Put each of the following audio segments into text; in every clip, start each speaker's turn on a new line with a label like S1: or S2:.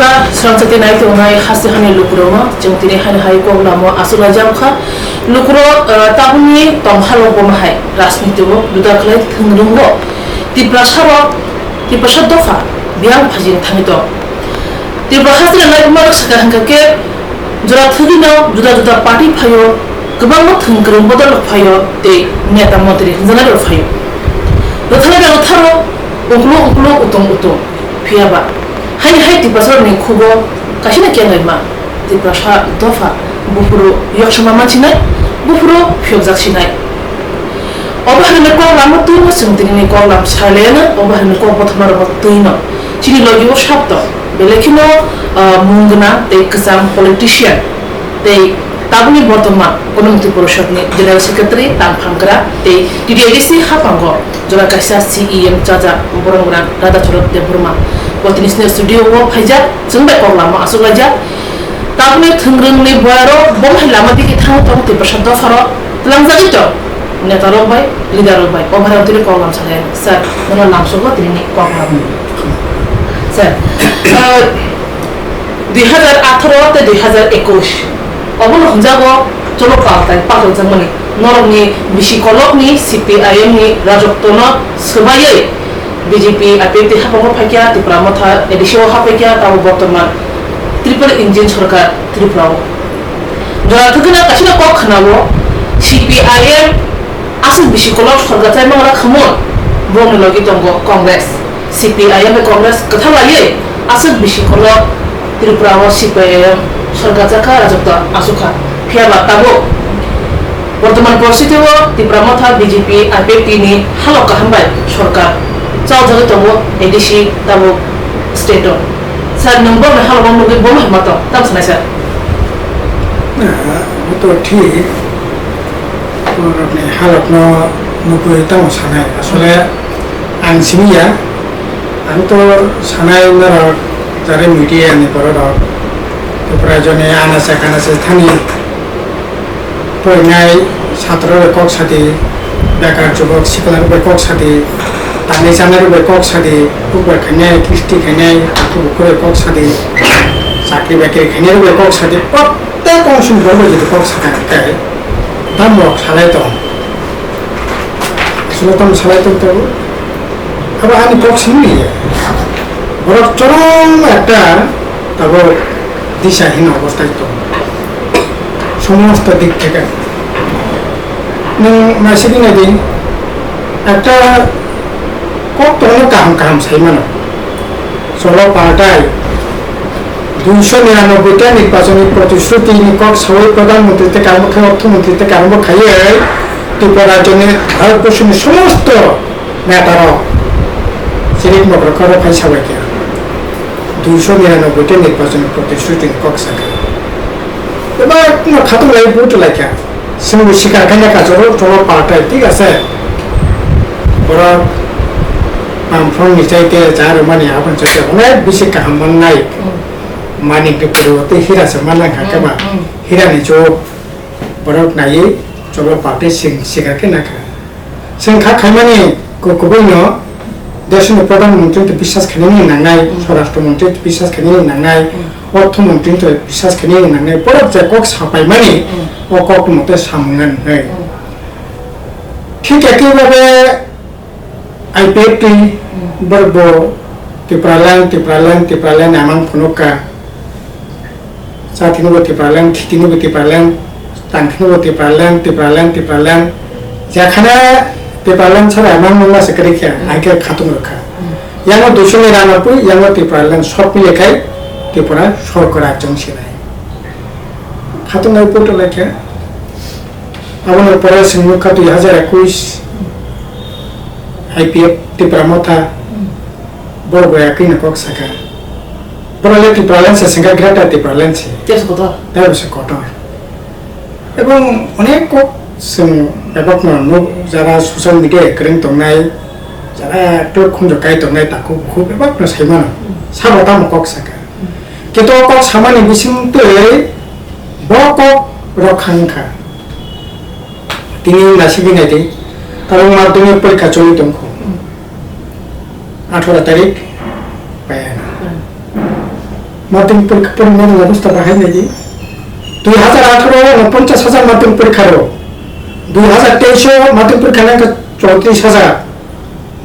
S1: Lukura serangsati naik tu ngai khasi hani lukuro ma jeng tini hani hai ko lamo asula jam kha lukuro tahun ni tom halo bo mahai rasniti bo duda khlai thungrung bo ti prasad dofa biang phajin thangi to ti prasad naik ma saka hangka ke jura thugi no duda party phayo kebang mo thungrung bodol phayo te neta motri jana ro phayo dothana ga utharo unglo utong phiaba hai ti pasar ni khubo kasina kya ngai ma ti prasha dofa bufuro yakshama machinai bufuro fyokjak sinai obahane ko lam tu sumtini ni ko lam salena obahane ko bothmar bottuino chini logi o shabto belekino mungna te kasam politician te tabuni botoma konomti poroshad ni general secretary tam phangkra te TDIDC hapango jora kaisa CEM chaja borongra rada chorot de burma Botinisnya studio wo phaja jengbai ko lama asuk laja tabne thungrung ni boyaro bom lama di thang tong ti prasad faro langjagi to netaro bai leader bai overall ti ko lam sale sir mono nam so tini ni ko lam sir 2018 te 2021 obon hunjago cholo paltai pakol jangmani noromni bisi kolokni CPIM ni rajoktono sebagai BJP APT hapango phakya Tripura motha edisho hapekya taw bortoman triple engine sarkar Tripura jora thukna kasina ko khnawo CPIM asul bisikolok sargatai mangara khamon bong logi tongo Congress CPIM Congress kathalai asul bisikolok Tripura wa CPIM sargajaka rajokta asuka phiaba tabo bortoman परिस्थिति wo Tripura motha BJP APT ni halok hambai sarkar Cau jaga tunggu edisi tamu state o. Saat nombor nih hal bom mungkin bom mato, tahu sana sah.
S2: Nah, betul ठीक. Kalau nih hal अपना mungkin tahu sana. Soalnya ansimi ya, anto sana ini orang dari media nih orang kepercayaan anak saya thani, pengai satra rekod sadi, bakar coba sekolah rekod sadi. Tani sana rubai kok sadi, rubai kanyai, kristi kanyai, rubai kok sadi, sakri bakir kanyai rubai kok sadi, protek konsum rubai jadi kok sadi kai, tamok salai to, sudah salai to tu, apa ani kok sini ya, orang corong ada, tahu disahin awastai to, semua statik kan, neng masih ini lagi, ada kok tono kaham saya mana? Solo partai 299 নির্বাচনী প্রতিশ্রুতি নিকট সবাই প্রধানমন্ত্রী থেকে আরম্ভ করে অর্থমন্ত্রী থেকে আরম্ভ খাইয়ে ত্রিপুরার জন্য ভারতবর্ষের সমস্ত নেতারা সিরিক মকর করে ভাই সবাইকে 299 নির্বাচনী প্রতিশ্রুতি নিকট সাকা এবার কোনো খাতুন লাই বুট লাইকা সিঙ্গু শিকার খাইয়া কাজরো সলো পার্টাই ঠিক আছে ওরা Amfong ni saya ke cara mana apa saja, orang bisa kehaman naik, manik di perut, hira semalang kakak hira ni jo, berok naik, coba partai singkat ke nak, singkat kami ni kubenya, desain program menteri tu bisas kini ni nangai, Swarashtra menteri tu bisas kini ni nangai, Ortho menteri tu bisas kini ni nangai, berok cekok sampai mana, okok menteri sambungan, ठीक है कि बाबे IPT berbo tipralan amang punuka saat ini buat tipralan tangkini buat tipralan jakana tipralan cara amang mula sekali kia akhir khatung reka yang mau 299 yang mau tipralan shop milekai tipura sorkara jongsilai khatung ai poto lekya abang pore singmuka 2021 IPF Tripura motha borgo yakin kok saka porale Tripura se singa grata Tripura se terus kotor এবং অনেক cock song ব্যাপক ন যারা social media করেন তংনাই যারা একটু খুঁজকাই তংনাই তাকু খুব ব্যাপক ন সাইমান সাবতা কক সাকা কিন্তু কক সামানি বিসিংতে বক রখাংখা তিনি নাসিবি নাইতে তার মাধ্যমিক পরীক্ষা চলিত 18 তারিখ পায় মাধ্যমিক পরীক্ষা পরিমাণের ব্যবস্থা বাহাই নাকি 2018 50,000 মাধ্যমিক পরীক্ষারও 2023 মাধ্যমিক পরীক্ষা নেন 34,000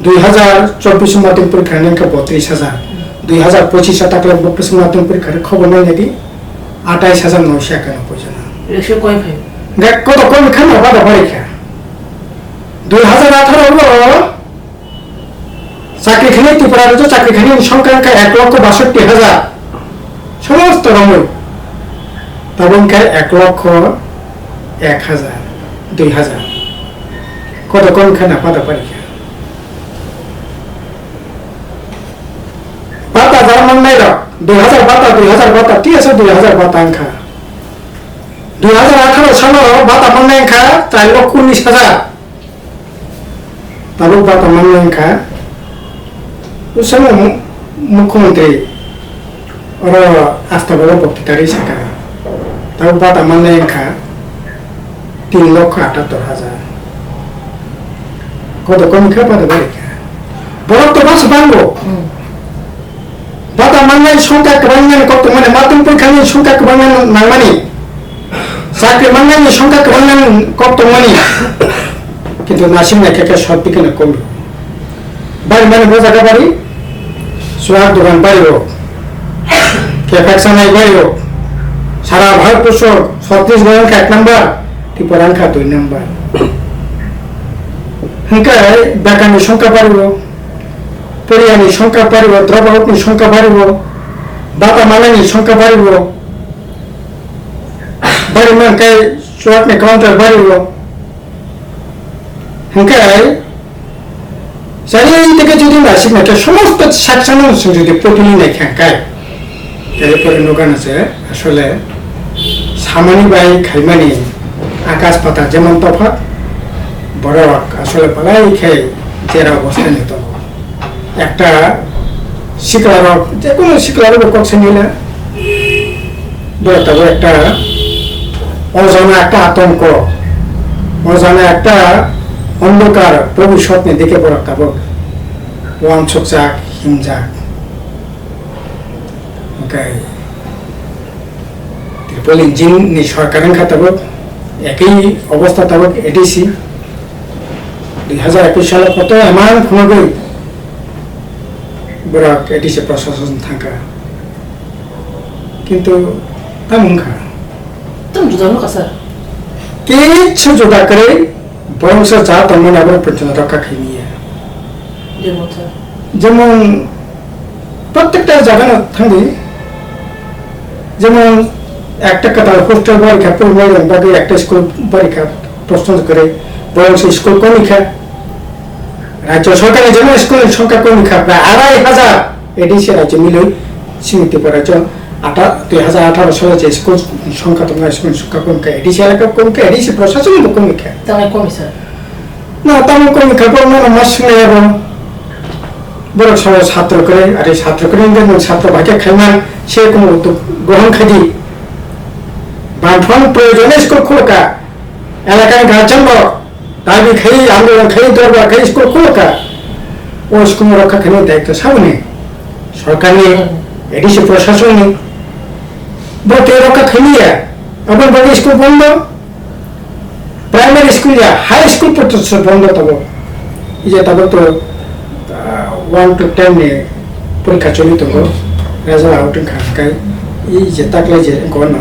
S2: 2024 মাধ্যমিক পরীক্ষা নেন 32,000 2025 টাকা বক্তব্য মাধ্যমিক পরীক্ষার খবর নাই নাকি 28,991 জন
S1: রেশিও কয় ভাই
S2: কত কম খান বাধা পরীক্ষা 2018 চাকরিখানি ত্রিপুরার চাকরিখানি সংখ্যা 1,62,000 সমস্ত রঙের এবং 1,01,000 2,000 কত কম খানা বাধা পরীক্ষা বাতা জার্মান নাই 2,000 বাতা ঠিক আছে 2,000 বাতা আংখা 2018 সালে বাতা মান্না আংখা 4,19,000 তারপর বাতা মান্না আংখা উসম মুখ্যমন্ত্রী ওরা আস্থা বলে বক্তৃতারই শেখা তারপর বাতা মান্না আংখা 3,78,000 কত কম খা বাধা পরীক্ষা বরফ তো বাস বাংলো বাতা মান্নার সংখ্যা কেবাঙ্গান কত মানে মাধ্যমিক পরীক্ষা নিয়ে সংখ্যা কেবাঙ্গান নাংমানি চাকরি মান্নার সংখ্যা কেবাঙ্গান কত মানি কিন্তু নাসিম নাকি সব দিকে না কমল বাড়ি মানে বোঝাটা বাড়ি সোহাগ দোকান বাড়িও ক্যাফেকশনাই বাড়িও সারা ভারতবর্ষ 36 অঙ্ক 1 নম্বর ত্রিপুরা অঙ্ক 2 নম্বর হ্যাঁ বেকারের সংখ্যা বাড়িব পরিয়ানির সংখ্যা বাড়িব দ্রব্যহীর সংখ্যা বাড়িব বাতা মালানির সংখ্যা বাড়িব বাড়ি মানকায় সোহাগনে কাউন্টার বাড়িব হ্যাঁ চারিদিক থেকে যদি নাসিক নাকি সমস্ত সেকশন যদি প্রতিদিন নাকি হ্যাঁ এরপরে নোগান আছে আসলে সামানি বাই খাইমানি আকাশ পাতা যেমন তফাৎ বড় আসলে পালাই খেয়ে জেরা অবস্থা নিত একটা শিকলার যে কোনো শিকলার কক্ষে নিলে তবে একটা অজানা একটা আতঙ্ক অজানা একটা অন্ধকার ভবিষ্যৎ নিয়ে দেখে পড়া তবে ওয়াংশক যাক হিমজাক ত্রিপল ইঞ্জিন সরকারের খাতাবক একই অবস্থা তাবক এডিসি 2021 সালে কত এমন ফোনগৈ বরাক এডিসি প্রশাসন থাকা কিন্তু তেমন খা
S1: তুমি জুদানো কাসার
S2: কিছু জোদা করে বংশ যা তেমন আবার পর্যন্ত রক্ষা খাই নিয়ে যেমন প্রত্যেকটা জায়গায় থাকি যেমন একটা কথা হোস্টেল পরীক্ষা পরিমাণ বাকি একটা স্কুল পরীক্ষা প্রশ্ন করে বংশ স্কুল কমিখা রাজ্য সরকারের জন্য স্কুলের সংখ্যা কমিখা প্রায় 2,500 এডিসি রাজ্য মিলে সীমিত পড়েছ 2018 সালে যে স্কুল সংখ্যা তোমার স্কুল সংখ্যা কমিখা এডিসি এলাকা কমিখা এডিসি প্রশাসন কমিখা
S1: তাই কমিছে
S2: না তেমন কমিখা পরিমাণ মাস শুনে এবং বড় সবাই ছাত্র করে আর এই ছাত্র করে ছাত্র ভাইকে খাইমান সে কোনো উদ্যোগ গ্রহণ খাদি বাঁধন প্রয়োজনে স্কুল খোলকা এলাকায় গার্জেন দাবি খাই আন্দোলন খাই দরবার খাই স্কুল খোলকা ও স্কুল রক্ষা খানি দায়িত্ব সামনে সরকার নিয়ে এডিসি প্রশাসন নেই বটে রক্ষা খাইয়া আবার বাকি স্কুল বন্ধ প্রাইমারি স্কুল যা হাই স্কুল পর্যন্ত বন্ধ তবে এই যে তবে তো 1 to 10 নিয়ে পরীক্ষা চলিত রেজাল্ট আউটিং খায় এই যে তাকলে যে গণ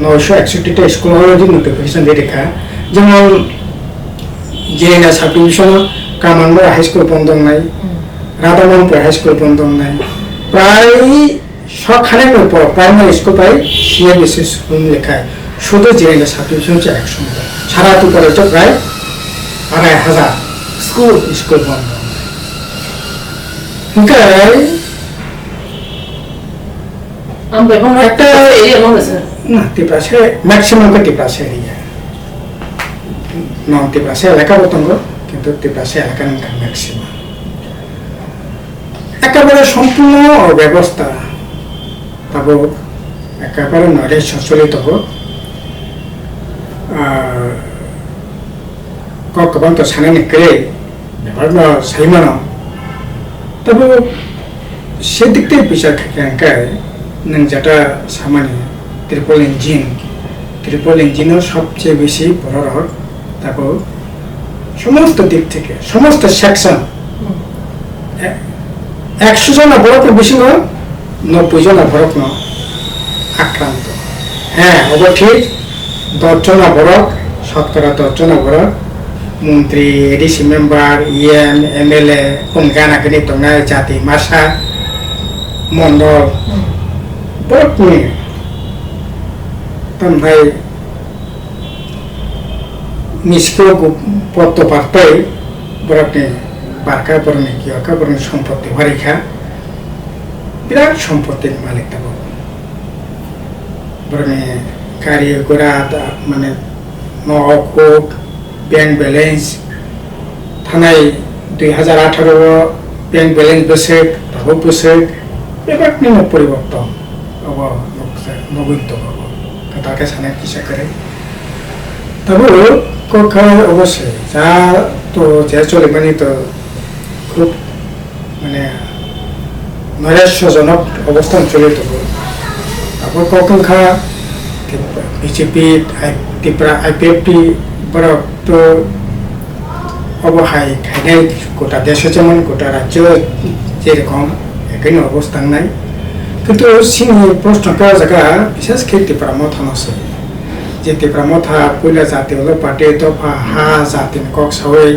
S2: 961টা স্কুল অলরেডি নোটিফিকেশন দিয়ে রেখা যেমন জেএনএ সাব ডিভিশন কামানগড় হাই স্কুল বন্ধ নাই রাধামনপুর হাই স্কুল বন্ধ নাই প্রায় সবখানে প্রাইমারি স্কুল প্রায় সিএবিসি স্কুল লেখায় শুধু জেএনএ সাব ডিভিশন হচ্ছে 100 সারা ত্রিপুরা প্রায় 2,500 স্কুল বন্ধ একটা না টিপাশে ম্যাক্সিমাম টিপাশে এরিয়া নন টিপাশে এলাকা বতঙ্গ কিন্তু টিপাশে এলাকার ম্যাক্সিমাম একেবারে সম্পূর্ণ ব্যবস্থা পাব একেবারে নয় সচলিত হোক কখন তো সানানি করে ব্যাপারটা সাইমানো তবে সেদিক থেকে বিচার থাকে नों যেটা সামান্য ট্রিপল ইঞ্জিনের সবচেয়ে বেশি বড় রড তারপর সমস্ত দিক থেকে সমস্ত সেকশন 100 জন বরফের বেশি নয় 90 জন বরফ নয় আক্রান্ত হ্যাঁ অবশ্য ঠিক 10 জন বরফ 10 জন বরফ মন্ত্রী এডিসি মেম্বার ইএম এমএলএ কোনগানাগনি তংনায় জাতি মাসা মন্ডল বরফ নিয়ে তাই মিসকো পত্র পারতাই বরফনি বারকা বরনি কিয়কা বরনি সম্পত্তি হরিখা বিরাট সম্পত্তির মালিক থাকবো বরনি গাড়ি ঘোড়া মানে নক ব্যাংক ব্যালেন্স থানায় 2018 ব্যাংক ব্যালেন্স বসে তারপর বসে এবার নিম্ন পরিবর্তন নবীন্ত তাকে সানে কিসে করে তবে কখন অবশ্যই যা তো যে চলে মানে তো খুব মানে নৈরাশ্যজনক অবস্থান চলে তবু তারপর কখন খাওয়া বিজেপি ত্রিপুরা আইপিএফটি বড় তো অবহায় খাইনাই গোটা দেশে যেমন গোটা রাজ্য যেরকম এখানে অবস্থান নাই কিন্তু সিনি প্রশ্ন করা জায়গা বিশেষ করে ত্রিপুরা মথান আছে যে ত্রিপুরা মথা পয়লা জাতি হলো পার্টি দফা হা জাতি কক সাওয়াই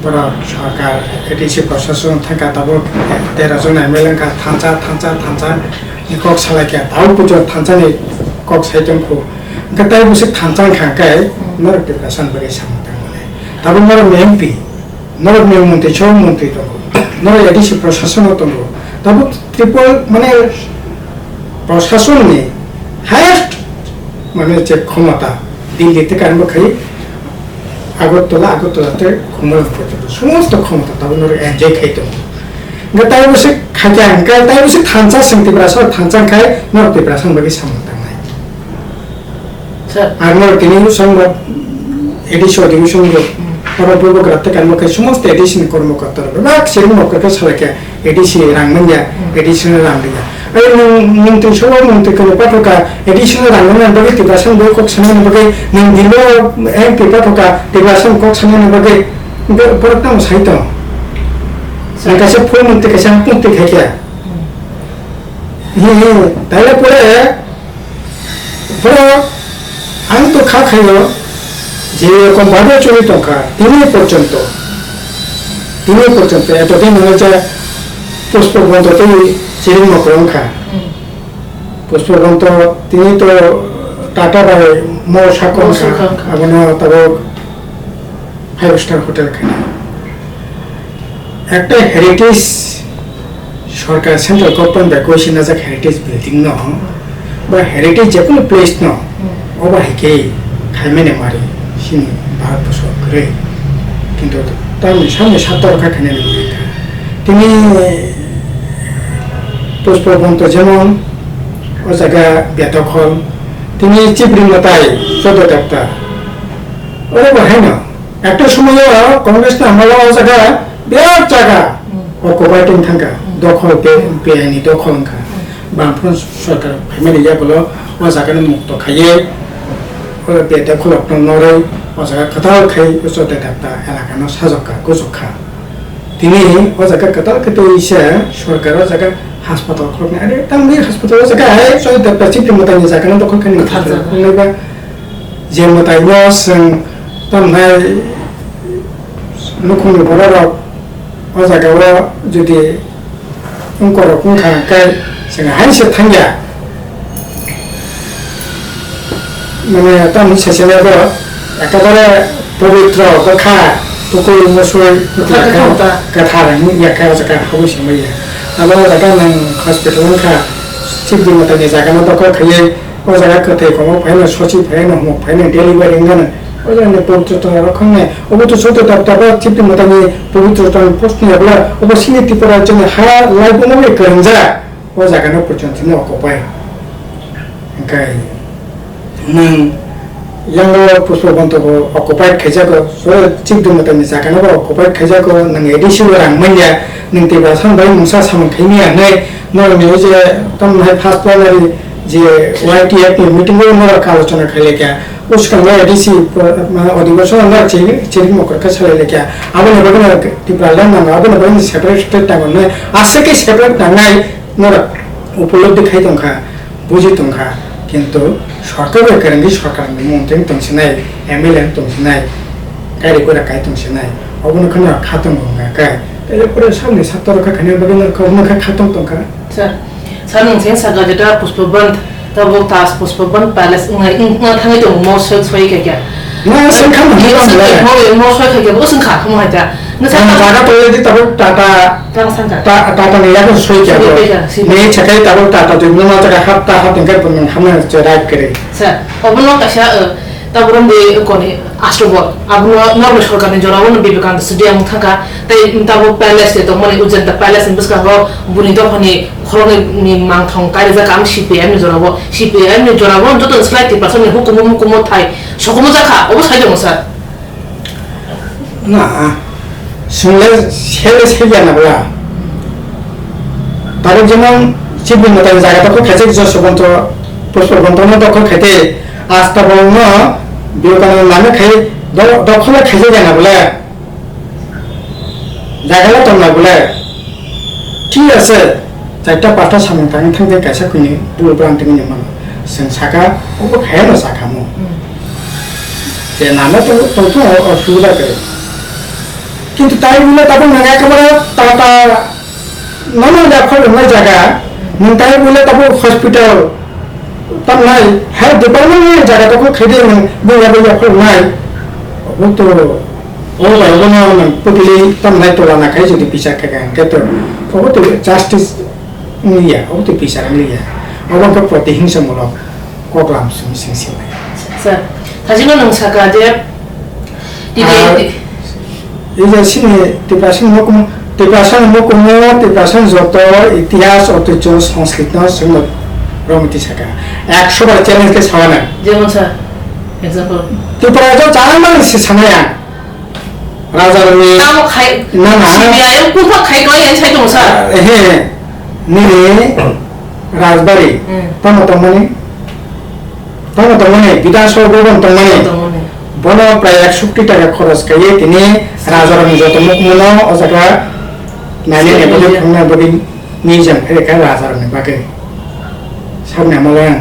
S2: বড় সরকার এডিসি প্রশাসন থাকা তারপর 13 জন এমএলএ থানচা কক সালাইকা তাও পুজো থানচানি কক সাইজনখौ তাই বসে থানচান খাঙ্কায় নরক ত্রিপুরা বলে সামনে মানে তারপর নরক এমপি নরক মন্ত্রী সব মন্ত্রী দল নরক এডিসি প্রশাসন দল তারপর ত্রিপুরা মানে প্রশাসন নিয়ে হায়েস্ট মানে যে ক্ষমতা দিল্লি থেকে আরম্ভ করে আগরতলাতে ঘুমানো পর্যন্ত সমস্ত ক্ষমতা তারপর এনজয় খাইতো তাই বসে খাইতে আনকায় তাই বসে থানচা ত্রিপুরা সব থানচা খায় নরক ত্রিপুরা বলে সামনে নাই আর নরক তিনি সংবাদ এডিসি অধিবেশন পরবর্তী থেকে সমস্ত এডিসি কর্মকর্তা সেরকম অপেক্ষা সবাইকে এডিসি রাংমানিয়া এডিসনের রাংলিয়া মন্ত্রী সভামন্ত্রী কোনো পাঠকা এডিসনের রাংমানিয়া বগে ত্রিপুরাসান বই কক সামনে বগে দিল এমপি পাঠকা ত্রিপুরাসান কক সামনে বগে পরতাম সাহিত্য কাছে ফুল মন্ত্রী কাছে মন্ত্রী খেয়ে তাহলে পরে আমি তো খাইল যেরকম ভাবে চলিত তিনি পর্যন্ত এতদিন হয়েছে পুষ্পগ্রন্থ তিনি চিরিম খা পুষ্পগ্রন্থ তিনি তো টাটা বাই মশাকন এবং তারপর 5 স্টার হোটেল খানা একটা হেরিটেজ সরকার সেন্ট্রাল গভর্নমেন্ট কইছে না যে হেরিটেজ বিল্ডিং ন বা হেরিটেজ যে কোনো প্লেস ন অবাহিকে খাইমেনে মারি সিনি ভারতবর্ষ ঘুরে কিন্তু তার সামনে 7 খানে তিনি পুষ্পগ্রন্থ যেমন ও জায়গা বেদখল তিনি চিপড়িমতায় 14 দেবতা ওরা হয় না একটা সময় কংগ্রেস না আমলা জায়গা বিরাট জায়গা অকুপাইটিং থাকা দখল বেআইনি দখল বামফ্রন্ট সরকার ফ্যামিলি বলো ও জায়গানো মুক্ত খাইয়ে বেদখল নরে ও জায়গা কাতাল খাই 14 দেবতা এলাকানো সাজকা গোজকা তিনি ও জায়গা কাতাল খেতে ইসে সরকারের জায়গা হাসপাতাল খরচ আরে তামনি হাসপাতাল জায়গা সই দেবতা চিপড়িমতায় জায়গানো দখল খানি থাকবে যে মতাই লস তামনাই লুকুনি বড় ও জায়গাও যদি অঙ্কর কুंखाय जोंहा हाइसे थांया মানে তামনি সেসেনাবো একেবারে পবিত্র কথা তোকো মসই কথারানি ইয়াকাও জায়গা হইছে মাইয়া আলো জায়গা নং হসপিটাল খা চিপদি মতানি জায়গানো দখল খাইয়ে ও জায়গা কতে কম ফাইনা সচি ফাইনা হম ফাইনা ডেলিভারি গানা ওজনে পবিত্রতা রক্ষণে অবশ্য ছোট দাপ্তাবা চিপদি মতানি পবিত্রতা প্রশ্ন এবলা অবশ্যই ত্রিপুরার জন্য হা লাইব মনে করেনজা ও জায়গানো পর্যন্ত ন অকুপাই গাই নং yang puspogronto occupied khajago so chief dumata ni sakana occupied khajago nang edition rang manya नों तेब्ला सानबाय नोंसा सामोनखायनिया नै नरमेल जे तमहाय फार्स्ट प्राइमारी जे YTF नि मीटिंग में नर आलोचना खैले क्या उसका मैं डीसी अधिवेशन अंदर चेरिंग मकर का चले ले क्या अब ने बगन तिप्राला ना अब ने बगन सेपरेट स्टेट टाइम ने आसे के सेपरेट टांगाय नर उपलब्धि खाई तंखा बुझी तंखा किंतु सरकार करेंगे सरकार ने मोंटेन तंसिनाय एमएलए तंसिनाय गाड़ी को रखाय तंसिनाय अब ने खना खातम होगा काय तेरे पूरे सामने सत्तर का खने बगन का उन का खातम तंखा
S1: सर सर नोंसें सागाजटा पुष्पबंध तब तास पुष्पबंध पैलेस इंगा थांगे तो मोसक सोई क्या
S2: ना संखा नहीं
S1: हो मोसक क्या वो संखा हम है
S2: नसा जागा तो यदि तब टाटा टाटा ने याद सोई क्या नहीं छके तब टाटा तो न मात्र हफ्ता हफ्ते कर पर हम राइट करे
S1: सर अब नो कशा तब रम दे कोने आश्रबो अब नॉर्मल सरकार ने जोरावो न विवेकानंद स्टेडियम थाका तब पैलेस तो मने उजन द पैलेस इन बसका हो बुनी तो खने खरने नि मांगथों कारि जा काम सीपीएम ने जोरावो जो तो स्लाइड पर्सन ने हुकुम थाई सकुम जाखा अब साइदो सर
S2: ना सुनले सेले ना बला तारे जेमन चिबि मता जागा तो खासे जो सबंत पुष्पबंत न तो खाते आस्था बोलनो विवेकानंद नामे खाई दखले खाइसे जाना बोले जागाला तो ना बोले ठीक আছে চারটা পাঁচটা সামনে থাকি থাকতে কাছে কইনি দুল প্রান্তে নিয়ে মান जों साका ও খায় না সাকামো যে নামে তো তো অসুবিধা করে কিন্তু তাই বলে তখন নাগা একেবারে টাটা নানা দেখল না জায়গা তাই বলে তখন হসপিটাল तब नहीं हेल्थ डिपार्टमेंट में जागा तो कोई खेदे नहीं बोला बोला कोई नहीं वो तो वो भाई वो ना पुतली तब नहीं तो लाना कहीं जो पीछा के तो वो तो जस्टिस नहीं है वो तो पीछा नहीं है वो तो प्रतिहिंसा मूलक कोकलाम सुनिश्चित है
S1: सर थाजिनो नंसाका जे
S2: ये सिने टिप्रासन जोतो इतिहास ঐতিহ্য সংস্কৃতি संगत রমতি সাকা 100 বার চ্যালেঞ্জ কে সামনে
S1: যেমন স্যার एग्जांपल
S2: त्रिपुरा जो चाला माने से सानाया राजा ने
S1: नाम खाइ
S2: ना ना
S1: सीबीआई कुफा खाइ गय यान छाइ दं सर
S2: हे नि राजबारी तम तमने विधानसभा भवन तमने बनो प्राय 160 টাকা খরচ করে তিনি রাজার যত মুখমনো অজাকা নানি নেবলে ফোনা বডি নিজাম একা রাজার নে বাকে সামনে আমলেন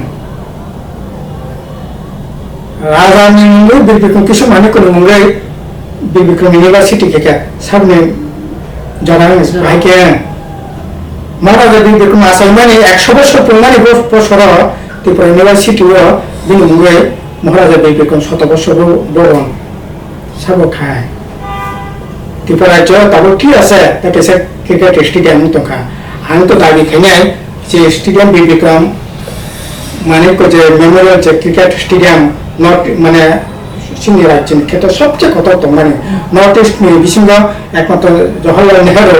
S2: राजानी बिरबिक्रम किसु माने को मुंगे बिरबिक्रम यूनिवर्सिटी के सामने जनाने भाई के महाराजा बिरबिक्रम आसाम माने 100 বছর পুরনো বছর त्रिपुरा यूनिवर्सिटी ও बिन मुंगे महाराजा बिरबिक्रम 100 বছর বরণ सब खाय त्रिपुरा जो तब ठीक আছে তাকে সে ক্রিকেট স্টেডিয়াম তো খা আমি তো দাবি খাই যে স্টেডিয়াম बिरबिक्रम माने को जे मेमोरियल जे क्रिकेट स्टेडियम नॉर्थ माने सिंह राज्य के तो सबसे कत तो माने नॉर्थ ईस्ट में बिसिंग एकमात्र जवाहरलाल नेहरू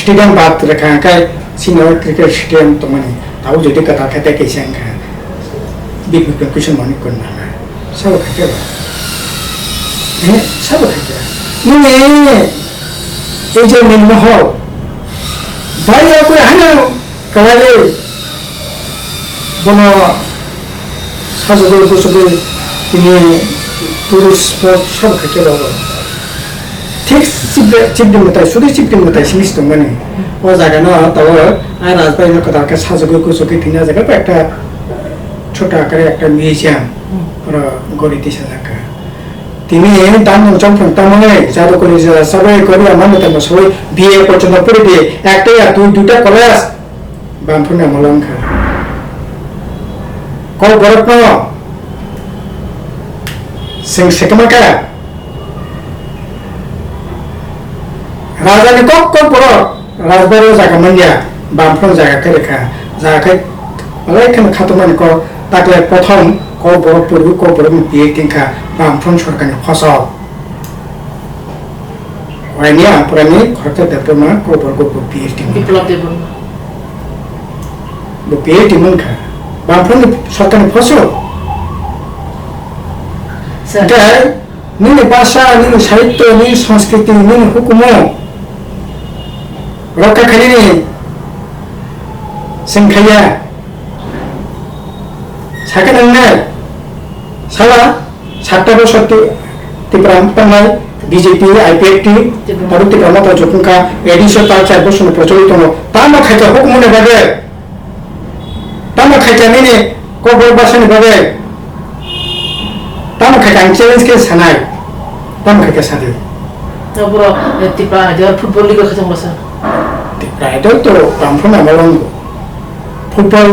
S2: स्टेडियम बात रखा है सीनियर क्रिकेट स्टेडियम तो माने ताऊ जदि कथा कहते कैसे का बिग बिग क्वेश्चन माने करना है सब कहते हैं सब कहते हैं नहीं ये जो मनमोहन भाई कोई है ना कवाले बनो साजोदो गोसोदो तिनी टूरिस्ट स्पॉट सब खाके रहो ठीक चिपदि मताय सुदि चिपदि मताय सिनिस दं माने ओ जागा न तब आ राजबाई न कदा के साजोदो गोसोदो तिना जागा पे একটা ছোট আকারে একটা মিউজিয়াম और গরিতি সাজাকা তিনি দান জমফন তামনে জাদু করে সবাই করে মানে তম সবাই বিয়ে পর্যন্ত পড়ে দিয়ে একটা দুইটা কলেজ বামফুনে মলংখা कल बरत्न सिंह सेकमका राजा ने कब बर राजबारी जागा मंडिया बामफ्रम जागा के रेखा जागा अलाइखन खातमान को ताकले प्रथम को बर पूर्वी को बर बिए तिंखा बामफ्रम सरकार ने फसल वाइनी आपुरानी खरते देपमा को बर को पीएचडी
S1: विप्लव देबर्मा
S2: वो पीएचडी मनखा बामफ्रम सरकार फसल सर नी भाषा नी साहित्य नी संस्कृति नी हुकुम রক্ষা খালি নেই जों खाया साके नंगनाय साला 7টা বছর ত্রিপুরা পানায় বিজেপি আইপিএফটি তার ত্রিপুরা মতো জকুকা এডিশন তার 4 বছর প্রচলিত তামা খাইতে হোক মনে ভাবে তামা খাইতে নেনে কবর বাসনে ভাবে তামা খাইতে চ্যালেঞ্জ কে সানাই তামা খাইতে সাদে
S1: তারপর ত্রিপুরা আইডল ফুটবল লিগ খাইতে বসা
S2: ত্রিপুরা আইডল তো বামফোন আমালং ফুটবল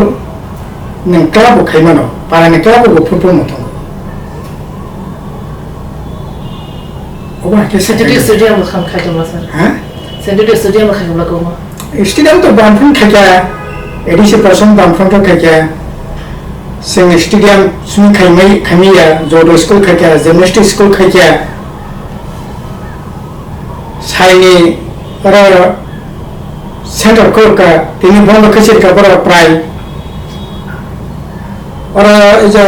S2: नों क्लाब खाइमानो पारानि क्लाब फुटबल मत ओबा के
S1: सेंट्रल स्टेडियम खाम खाइमा सर
S2: हां
S1: सेंट्रल स्टेडियम खाइमा कोमा
S2: स्टेडियम तो बामफोन खाइया एडिसी पर्सन बामफोन तो खाइया जों स्टेडियम सुनि खाइमिया जडो स्कुल खाइया जिमनास्टिक स्कुल खाइया साइनि र सेंटर को का तिनी बंद खसिर का बड़ा प्राय और इसे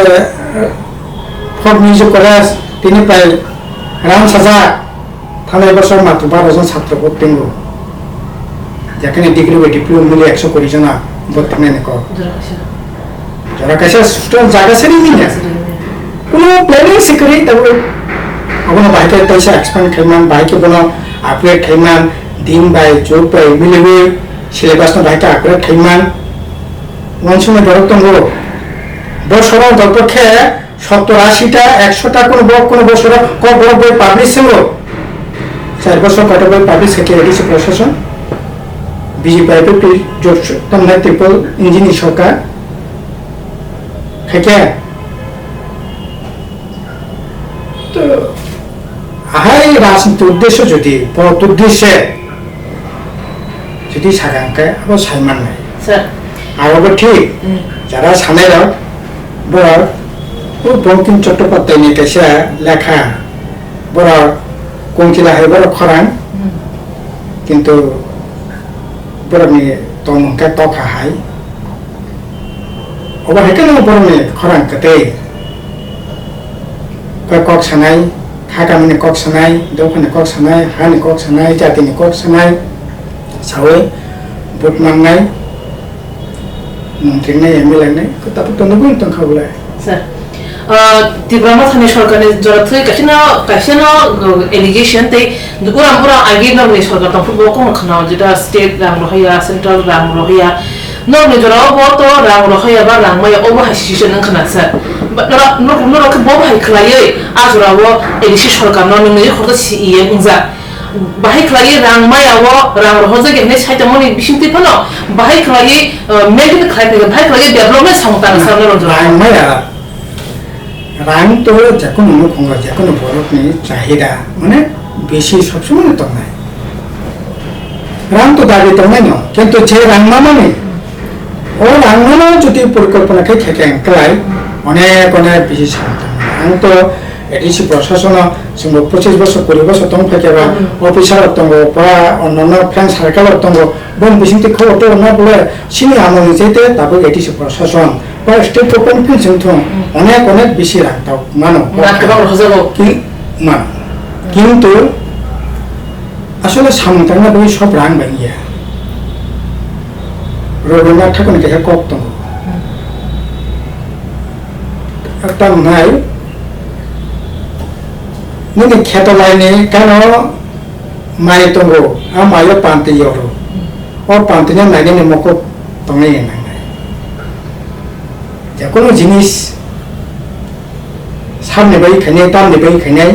S2: फोक म्यूजिक कॉलेज तिनी प्राय राम साजा थाने बसर मात्र 12 जन छात्र को टिंगो যেখানে ডিগ্রি বা ডিপ্লোমা মিলে 100 কোটি জন বর্তমানে নেকো যারা কাছে স্টুডেন্ট জায়গা সেরি মিলে কোনো প্ল্যানিং সিকিউরি তবে এখন বাইকে পয়সা এক্সপ্যান্ড খাইমান বাইকে বনো আপগ্রেড খাইমান দিন বাই জব বাই মিলেবে সিলেবাস না বাইকে আপগ্রেড খাইমান ওয়ানসমে ডরতঙ্গ বছর দলপক্ষে 70-80টা 100টা কোনো বছর কত বড় বই পাবলিশ হলো 4 বছর কত বই পাবলিশ থেকে এডিসি প্রশাসন বিজেপি আইপিপি জোট তমনা ট্রিপল ইঞ্জিনিয়ার সরকার খাইকে তো আহাই রাজনীতি উদ্দেশ্য যদি পথ উদ্দেশ্যে যদি সাগাঙ্কে আবার সাইমান নাই
S1: স্যার
S2: আরো ঠিক যারা সানেরা বড় ও বঙ্কিম চট্টোপাধ্যায় নিয়ে কেসে লেখা বড় কংচিলা হয় বড় খরাং কিন্তু বড় মেয়ে তমকে তখা হাই অবা হেকেন বড় মেয়ে খরাং কেতে কক সানাই খাকামিনি কক সানাই দৌখানি কক সানাই হানি কক সানাই জাতিনি কক সানাই সাওয়ে ভোট মাংনাই মন্ত্রী নাই এমএলএ নাই তারপর তো নবীন তো খাবলে
S1: স্যার ত্রিপুরা থানে সরকারের জড়াতে কাশিনা এলিগেশন তাই দুপুরা পুরা আগে নরনি সরকার তো ফুটবল কোন খানা যেটা স্টেট রাং রহিয়া সেন্ট্রাল রাং রহিয়া নরনি জড়াও বতো রাং রহিয়া বা রাং মায়া ওবা হাসিশন খানা স্যার নরকে ববা হাই খলায়ে আজরাও এলিসি সরকার নরনি খরচ সিইয়ে উনজা বাহাই খলায়ে রাং মায়াও রাং রহজা গেনে সাইতা মনি বিশিংতি ফানো বাহাই খলায়ে মেগন খাইতে বাহাই খলায়ে ডেভেলপমেন্ট সামতান স্যার নরজ
S2: রাং মায়া রাং তো যখন অনুখঙ্গ যখন বরফনি চাহিদা মানে বেশি সবসময় তো নাই রাং তো দাবি তো নাই কিন্তু যে রাংমা মানে ও রাংমানো যদি পরিকল্পনাকে থেকে ক্লাই অনেক বেশি সামতান রাং তো এডিসি প্রশাসন जोंबो 25 বছর 20 বছর তং ফাইকেবা অফিসার তঙ্গ বা অন্যান্য ফ্রেন্ড সার্কেল তঙ্গ বন বিশিংতি খবর তো না বলে সিনি আমনি যেতে তারপর এডিসি প্রশাসন বা স্টেট গভর্নমেন্ট जों অনেক বেশি রাখতাও মানো কি মান কিন্তু আসলে সামতানা বই সব রাং বানিয়া রবীন্দ্রনাথ ঠাকুর কে কক তঙ্গ একটা নাই nini kheto laini kano mai tongo a mayo panti yoro o panti nya nai ni moko tongai nang ja kono jinis samne bai khane tamne bai khane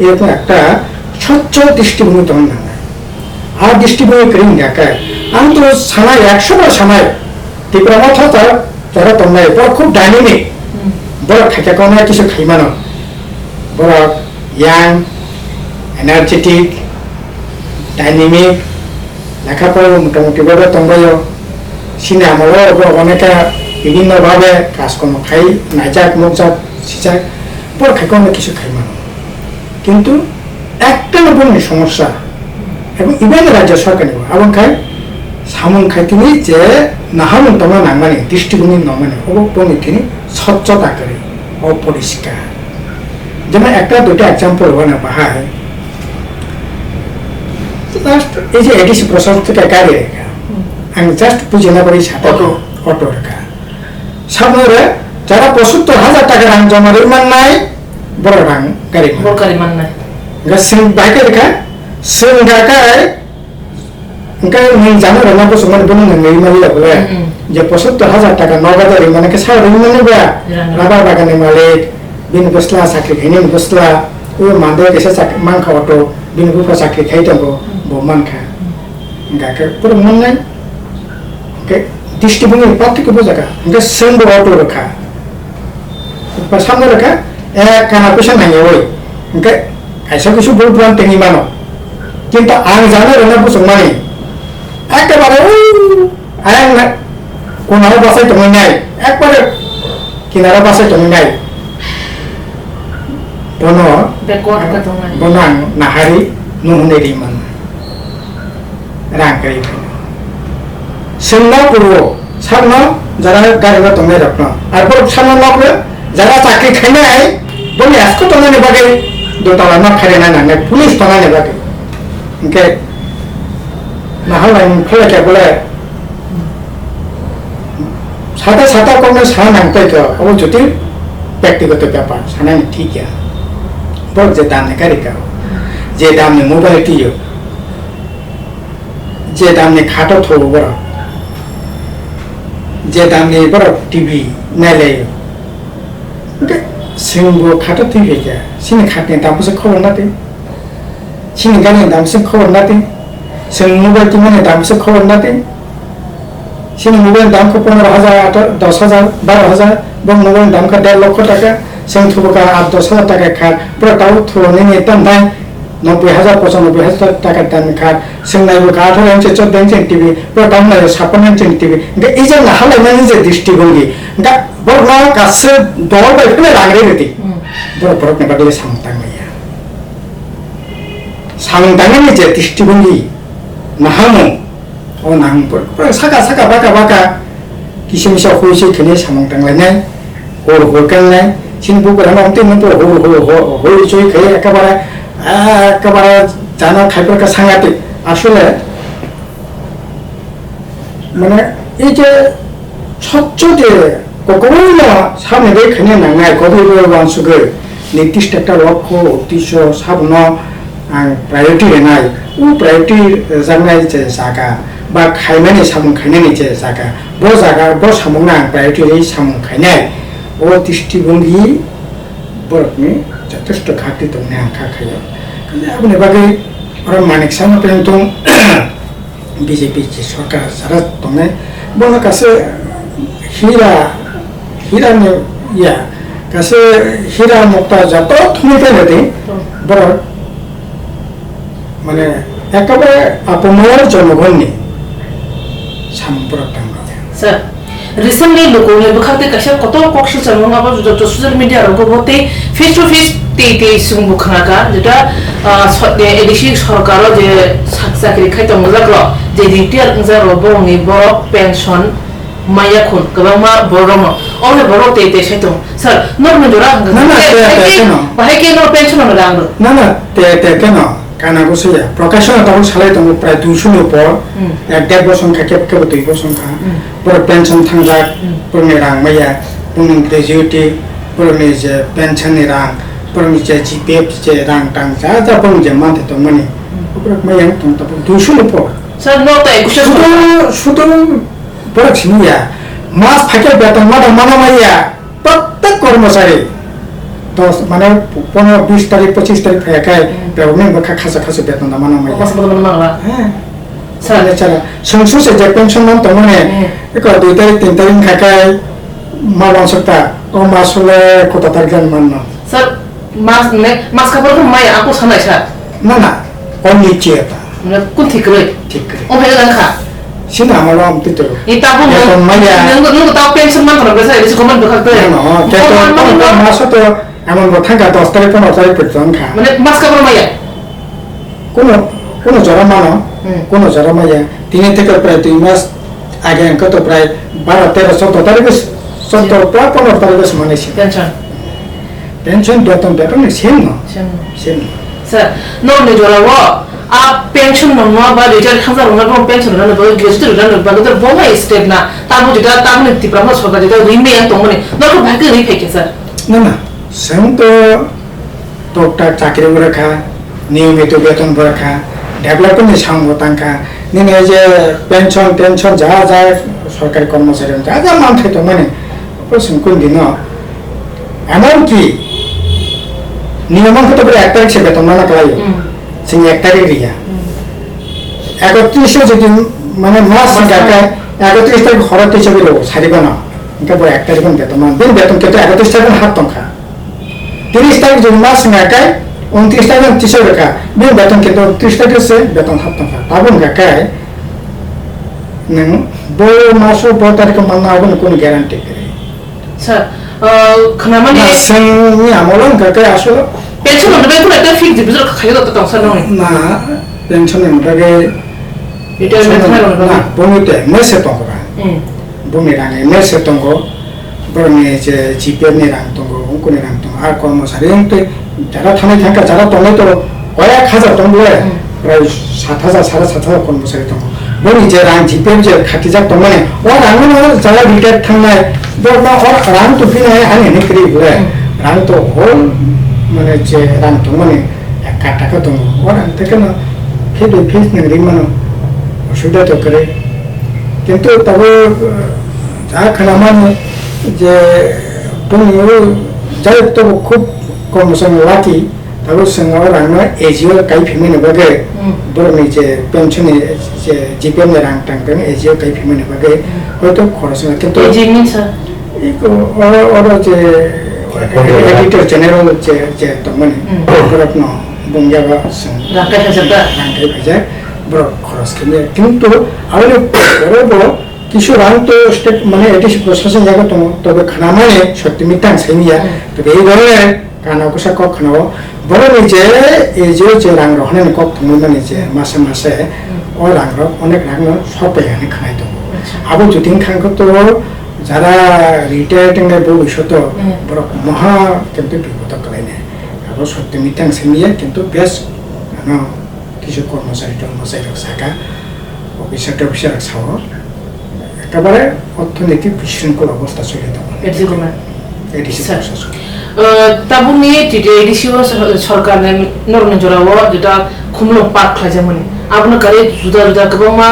S2: eto ekta স্বচ্ছ দৃষ্টিভঙ্গি তখন না আর দৃষ্টিভঙ্গি করি দেখা আমি তো সানাই 100 বার সানাই ত্রিপুরা মাথা যারা তোমরা বড় খুব ডাইনামিক বড় খাইকা কোনো কিছু খাইমানো বড় young, energetic, dynamic, লেখাপড়া মোটামুটিভাবে তঙ্গয় সিনে আমরাও অনেকে বিভিন্নভাবে কাজকর্ম খাই নাইজাক মুখজাক সিজাক বড় খাইকে অনেক কিছু খাই মানুষ কিন্তু একটা নতুন সমস্যা এবং ইভেন রাজ্য সরকার নেব এবং খাই সামন খাই তিনি যে নাহামন তোমার নামানি দৃষ্টিভঙ্গি নমানি অবপনি তিনি স্বচ্ছতা করে অপরিষ্কার যেমন একটা দুটো এক্সাম্পল বানা বাহায় লাস্ট এই যে এডিসি প্রশাসন থেকে গাড়ি রেখা আমি জাস্ট বুঝে না পারি সাথে অটো রেখা সামনে যারা ৭৫,০০০ টাকা রাং জমা রিমান নাই বড় রাং গাড়ি
S1: বড়কারি মান নাই
S2: গাছিং বাইকে রেখা Singh গাকায় engkau menjana rena ko suman bunun ngai mali la bole je ৭৫,০০০ টাকা নগদ রিমানে কে সারা রিমানে বা রাবা বাগানে মালিক বিন বসলা চাকরি খাইনি বসলা ও মান্দে এসে চাকরি মান খাওয়াটো বিন বুফা চাকরি খাইতাম বো মান খা গাকে পুরো মন নাই কে দৃষ্টিভঙ্গি পার্থক্য বোঝাকা কে সেন্ড অটো রাখা বা সামনে রাখা এক কানা পেশা নাই ওই কে আইসা কিছু বলবান তেনি মানো কিন্তু আং জানে রনা বুঝ মানে একেবারে আয়াং না কোনার বাসায় তুমি নাই একবারে কিনারা বাসায় তুমি নাই বনো বনাং নাহারি নুহুনে রিমান রাঙ্কাই সেন্না পুরো সামনে যারা গাড়িবা তুমি রাখনো আর পর সামনে নকরে যারা চাকরি খাই নাই বলি আজকে তোমার নেবাকে দোতলা না খাই না না পুলিশ তোমার নেবাকে ওকে না হলে খোলা কে বলে সাথে সাথে কোনো সারা নামতে তো ও যদি ব্যক্তিগত ব্যাপার সানাই ঠিক আছে বল যে দাম নে গাড়ি কাও যে দাম নে মোবাইল টিও যে দাম নে খাটো থো বড় যে দাম নে বড় টিভি নাইলে ওকে সিংবো খাটো থি হইয়া সিনে খাটনে দাম সে খবর নাতে সিনে গানে দাম সে খবর নাতে जों मबाइल टिमाने दाम से खबर नाते जों मबाइल दाम को 15,000 10,000 12,000 बं मबाइल दाम का 1.5 लाख टाका जों थुबका 8-10,000 टाका खार पूरा दाउ थुने ने तंबाय 90,000 95,000 टाका दाम खार जों नायबो का 18 इंच 14 इंच टीवी पूरा दाम नाय 56 इंच टीवी गे इजे ना हालायनानै जे दृष्टिभंगि गा बरना गासै दल बायखौनो लांग्रे रेति बर ने बादि सांतांगैया सांतांगनि जे दृष्टिभंगि नाहामो ओ नांगो साका साका बाका बाका किसिमसा होइसे खने सामं थांलायनाय हर हरगांनाय सिनबो गरान अंते मतो होइसोय खै एकेबारे जाना खायफोरका सांगाते आसले माने এই যে স্বচ্ছ যে কখনোই সামনে দেখনে নাঙায় কতগুলো বাংশুকে নির্দিষ্ট একটা লক্ষ্য উদ্দেশ্য সামনে प्रायोरिटी रेनाय उ प्रायोरिटी जानाय जे जागा बा खायनायनि सामुं खायनायनि जे जागा बो जागा बो सामुंना प्रायोरिटी सामुं खायनाय ओ दृष्टिभंगि बरकनि যথেষ্ট ঘাটতি दंने आंखा खायो अपने बागै और मानिक सामने पेंटों बीजेपी की सरकार सारा दंने बोला कासे हीरा ने या कासे हीरा मुक्ता जातो थुनिते नदि बर মানে একেবারে আপমর জনগণনি সাম্প্রদায়িক
S1: স্যার রিসেন্টলি লোকনে বখাতে কাছে কত কক্ষ চালনা বা যত সোশ্যাল মিডিয়া রকমতে ফেস টু ফেস তে সুং বখানাকা যেটা এডিসি সরকারও যে চাকরি খাইতে মজাগ্র যে ডিটিআর যা রবংনি বড় পেনশন মাইয়া খুন গবামা বড়ম অনে বড় তে সাইতং স্যার নরমে জোরা
S2: না না
S1: বাহে কে নো পেনশন না রাং
S2: না না তে কেন কানা গোসয়া প্রকাশনা তখন সালাই তখন প্রায় 200 এর উপর 1.5 বছর খাকে কেবল 2 বছর খা পরে পেনশন থাংজা পরে রাং মাইয়া পরে গ্রাজুয়েটি পরে যে পেনশনের রাং পরে যে জিপিএফ যে রাং টাং যা যা পরে যে মানতে তো মানে পরে মাইয়া তখন তো 200 এর উপর
S1: স্যার নতে
S2: শুধু পরে ছিনিয়া মাস ফাকে বেতন মানা মাইয়া প্রত্যেক কর্মচারী तो माने 15-20 तारिख 25 तारिख फैकाय बेवने बखा खासा खासा बेतन दा माना माय
S1: बस बदल मांगला
S2: हां साले चला संसु से जे पेंशन मान तो माने एक 2 तारिख 3 तारिख खाकाय मालon सकता ओ मासले कोता तारगन मानना
S1: सर मास का पर माय आको सानाय सा
S2: ना ना ओनी चेता
S1: ने कुन ठीक रे ओ भेला खा
S2: सिना मालो am तितो
S1: ita po nung ta pension man ko sa isi koman bakal to
S2: no keto maso to এমন কথা গা 10 তারিখ 15 তারিখ পর্যন্ত খা
S1: মানে মাস কাপড় মাইয়া
S2: কোন জরামানো কোন জরামাইয়া 3 থেকে প্রায় 2 মাস আগে কত প্রায় 12 13 14 তারিখ 17 প্রায় 15 তারিখ সমানে ছিল পেনশন বেতন সেম না
S1: স্যার নো নে জরাও pension nongma ba retire khangsa rongna ko pension na ba gestu ran ba ko bonga step na tabu jeta tabu ti prama sorkar jeta rime yang tongmone nor bhage ri pheke sir
S2: না না same তো টুকটাক চাকরি করে খা নিয়মিত বেতন করে খা ডেভেলপমেন্টের সঙ্গ টাকা নিয়ে যে পেনশন টেনশন যা যা সরকারি কর্মচারী যা যা মান খাইতো মানে প্রশ্ন কোন দিন এমনকি নিয়মন হতে পারে 1 তারিখ সে বেতন না খাই সে 1 তারিখ রিয়া 31 যদি মানে মাস টাকায় 31 তারিখ খরচ হিসেবে লোক সারিব না ఇంకా 1 তারিখ বেতন দিন বেতন কিন্তু 31 তারিখ হাত টঙ্কা 30 তারিখ যদি মাস নাকায় 29 তারিখ 300 টাকা দিন বেতন কিন্তু 30 তারিখ সে বেতন হাত টঙ্কা তাবন গাকায় নং বড় মাসও 12 তারিখ মানা হবে কোন গ্যারান্টি করে
S1: স্যার খানামানি
S2: সেনি আমলন গাকায় আসলে
S1: pension no be ko eta fix di bizar khayo ta tong sar no
S2: না পেনশনের মধ্যে
S1: retirement na
S2: না বমিতে মেসে টঙ্কা bumi mese tongo borne je GPN rang tongo ungkune rang tongo ar কর্মচারী তো যারা থানায় থাকা যারা tongo তো কয়েক হাজার tongo প্রায় 7,000 7,500 কর্মচারী tongo বলি যে রাং GPN যে খাটি যা tongo মানে ও রাং যারা রিটায়ার থানায় বড় ওর রাং তো ফিনে আনে নিকরি বলে রাং তো হোল মানে যে রাং tongo মানে 1 টাকা tongo ও রাং থেকে না ফিড ফিস নেরি মানে অসুবিধা তো করে কিন্তু তবে যা খানামান যে তুমি যাই তো খুব কম সময় লাকি তবে সঙ্গে রান্না এজিও কাই ফিমেনে বাগে বরনি যে পেনশনে যে জিপিএম রাং টাংটাং এজিও কাই ফিমেনে বাগে হয়তো খরচ না কিন্তু
S1: এজি মিন স্যার
S2: ওর যে এডিটর জেনারেল যে তো মানে রত্ন বঙ্গাবা
S1: রাকাই হাজারটা
S2: রাঙ্কাই ভাজা বড় খরচ কিন্তু আর বড় কিছু রাং তো স্টেট মানে এটি প্রশাসন জায়গা তো তবে খানা মানে সত্যি মিটাং সাইমিয়া তবে এই ধরনের কানা কোসা কক খানাও বড় নিজে এই যে রাং রহনে কক তুমি মানে যে মাসে মাসে ও রাং অনেক রাং সব এখানে খানাই দেবো আবার যদি খানক তো যারা রিটায়ারিং এর ভবিষ্যৎ বড় মহা কিন্তু বিপদ করাই নেয় আবার সত্যি মিটাং সাইমিয়া কিন্তু বেশ কিছু কর্মচারী থাকা অফিসার ছাও একেবারে অর্থনৈতিক বিশৃঙ্খল অবস্থা চলে
S1: তাবুনি এডিসিও সরকার নরনে জরাও যেটা খুমলো পাক খাইজামন আপনি কারে জুদা জুদা গবমা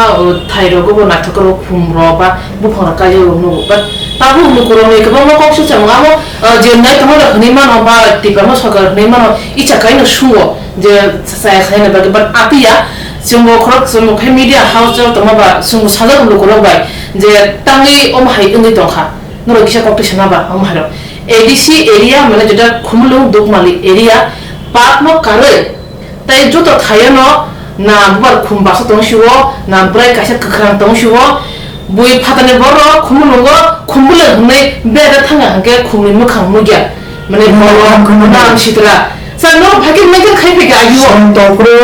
S1: থাইরো গবো নাটকর খুমরো বা বুফরা কাজে নো বা তাবু লুকরো নে গবমা কক্সু চামামো যে নাই তমরা নিমান বা টিপামো সরকার নিমান ইচ্ছা কাইনো সুও যে সাই খাইনা বাগে বাট আপিয়া जोंबो खरक जोंबो खाय मिडिया हाउस जो तमाबा जोंबो साजा लोकल बाय जे तांगै ओम हाय ओंगै दंखा नरो किसा कम्पिटिशन बा ओम हारो एडीसी एरिया माने जेटा खुमलु दुकमाली एरिया पाक म कारे ताय जो तो थायनो ना बार खुमबासो दंशिवो ना ब्राय कासे कखरां दंशिवो बुइ फाताने बरो खुमलुगो खुमबुले हनै बेदा थांगा हके खुमनि मखां मुगिया माने नाम सितरा सा नो भागे मेजर खायफे गायु
S2: तंप्रो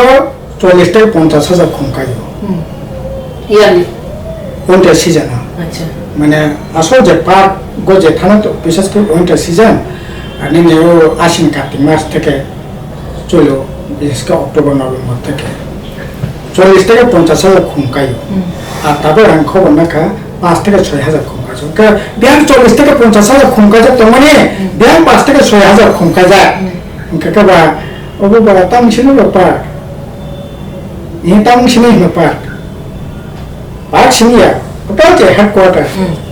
S2: 40 থেকে 50,000 কম কাজ
S1: ইয়ারলি
S2: উইন্টার সিজন
S1: আচ্ছা
S2: মানে আসল যে পার্ক গজে থানা তো বিশেষ করে উইন্টার সিজন আর নিয়ে আশ্বিন কার্তিক মাস থেকে চলো বিশেষ করে অক্টোবর নভেম্বর থেকে 40 থেকে 50,000 কম কাজ আর তারপর রাং খবর নাকা 5 থেকে 6,000 কম কাজ ব্যাংক 40 থেকে 50,000 কম কাজ তো মানে ব্যাংক 5 থেকে 6,000 কম কাজ কাকা ওগো বড় তাম ছিল ব্যাপার ini tamu sini me park sini ya betul je headquarter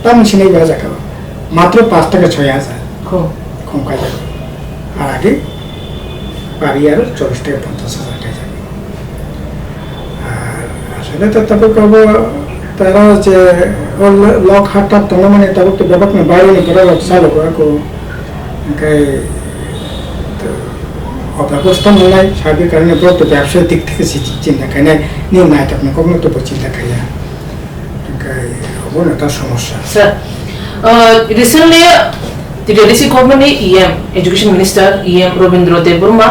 S2: tamu sini biasa kau matro 5 থেকে 6,000 kong kaja আর আগে পারিয়ার 40 থেকে 50,000 টাকা যাবে আর আসলে তো তবে কব তারা যে লোক হাটটা তো মানে তবে তো ব্যাপক না বাইরে নি করে চালু করে কো অব্যবস্থা নয় সার্বিক কারণে বলতে ব্যবসায়িক দিক থেকে চিন্তা খাই না নিয়ে নাই আপনি কখনো তো চিন্তা খাই না অবনতার সমস্যা
S1: sir recently the DDC government EM education minister EM Robindra Deburma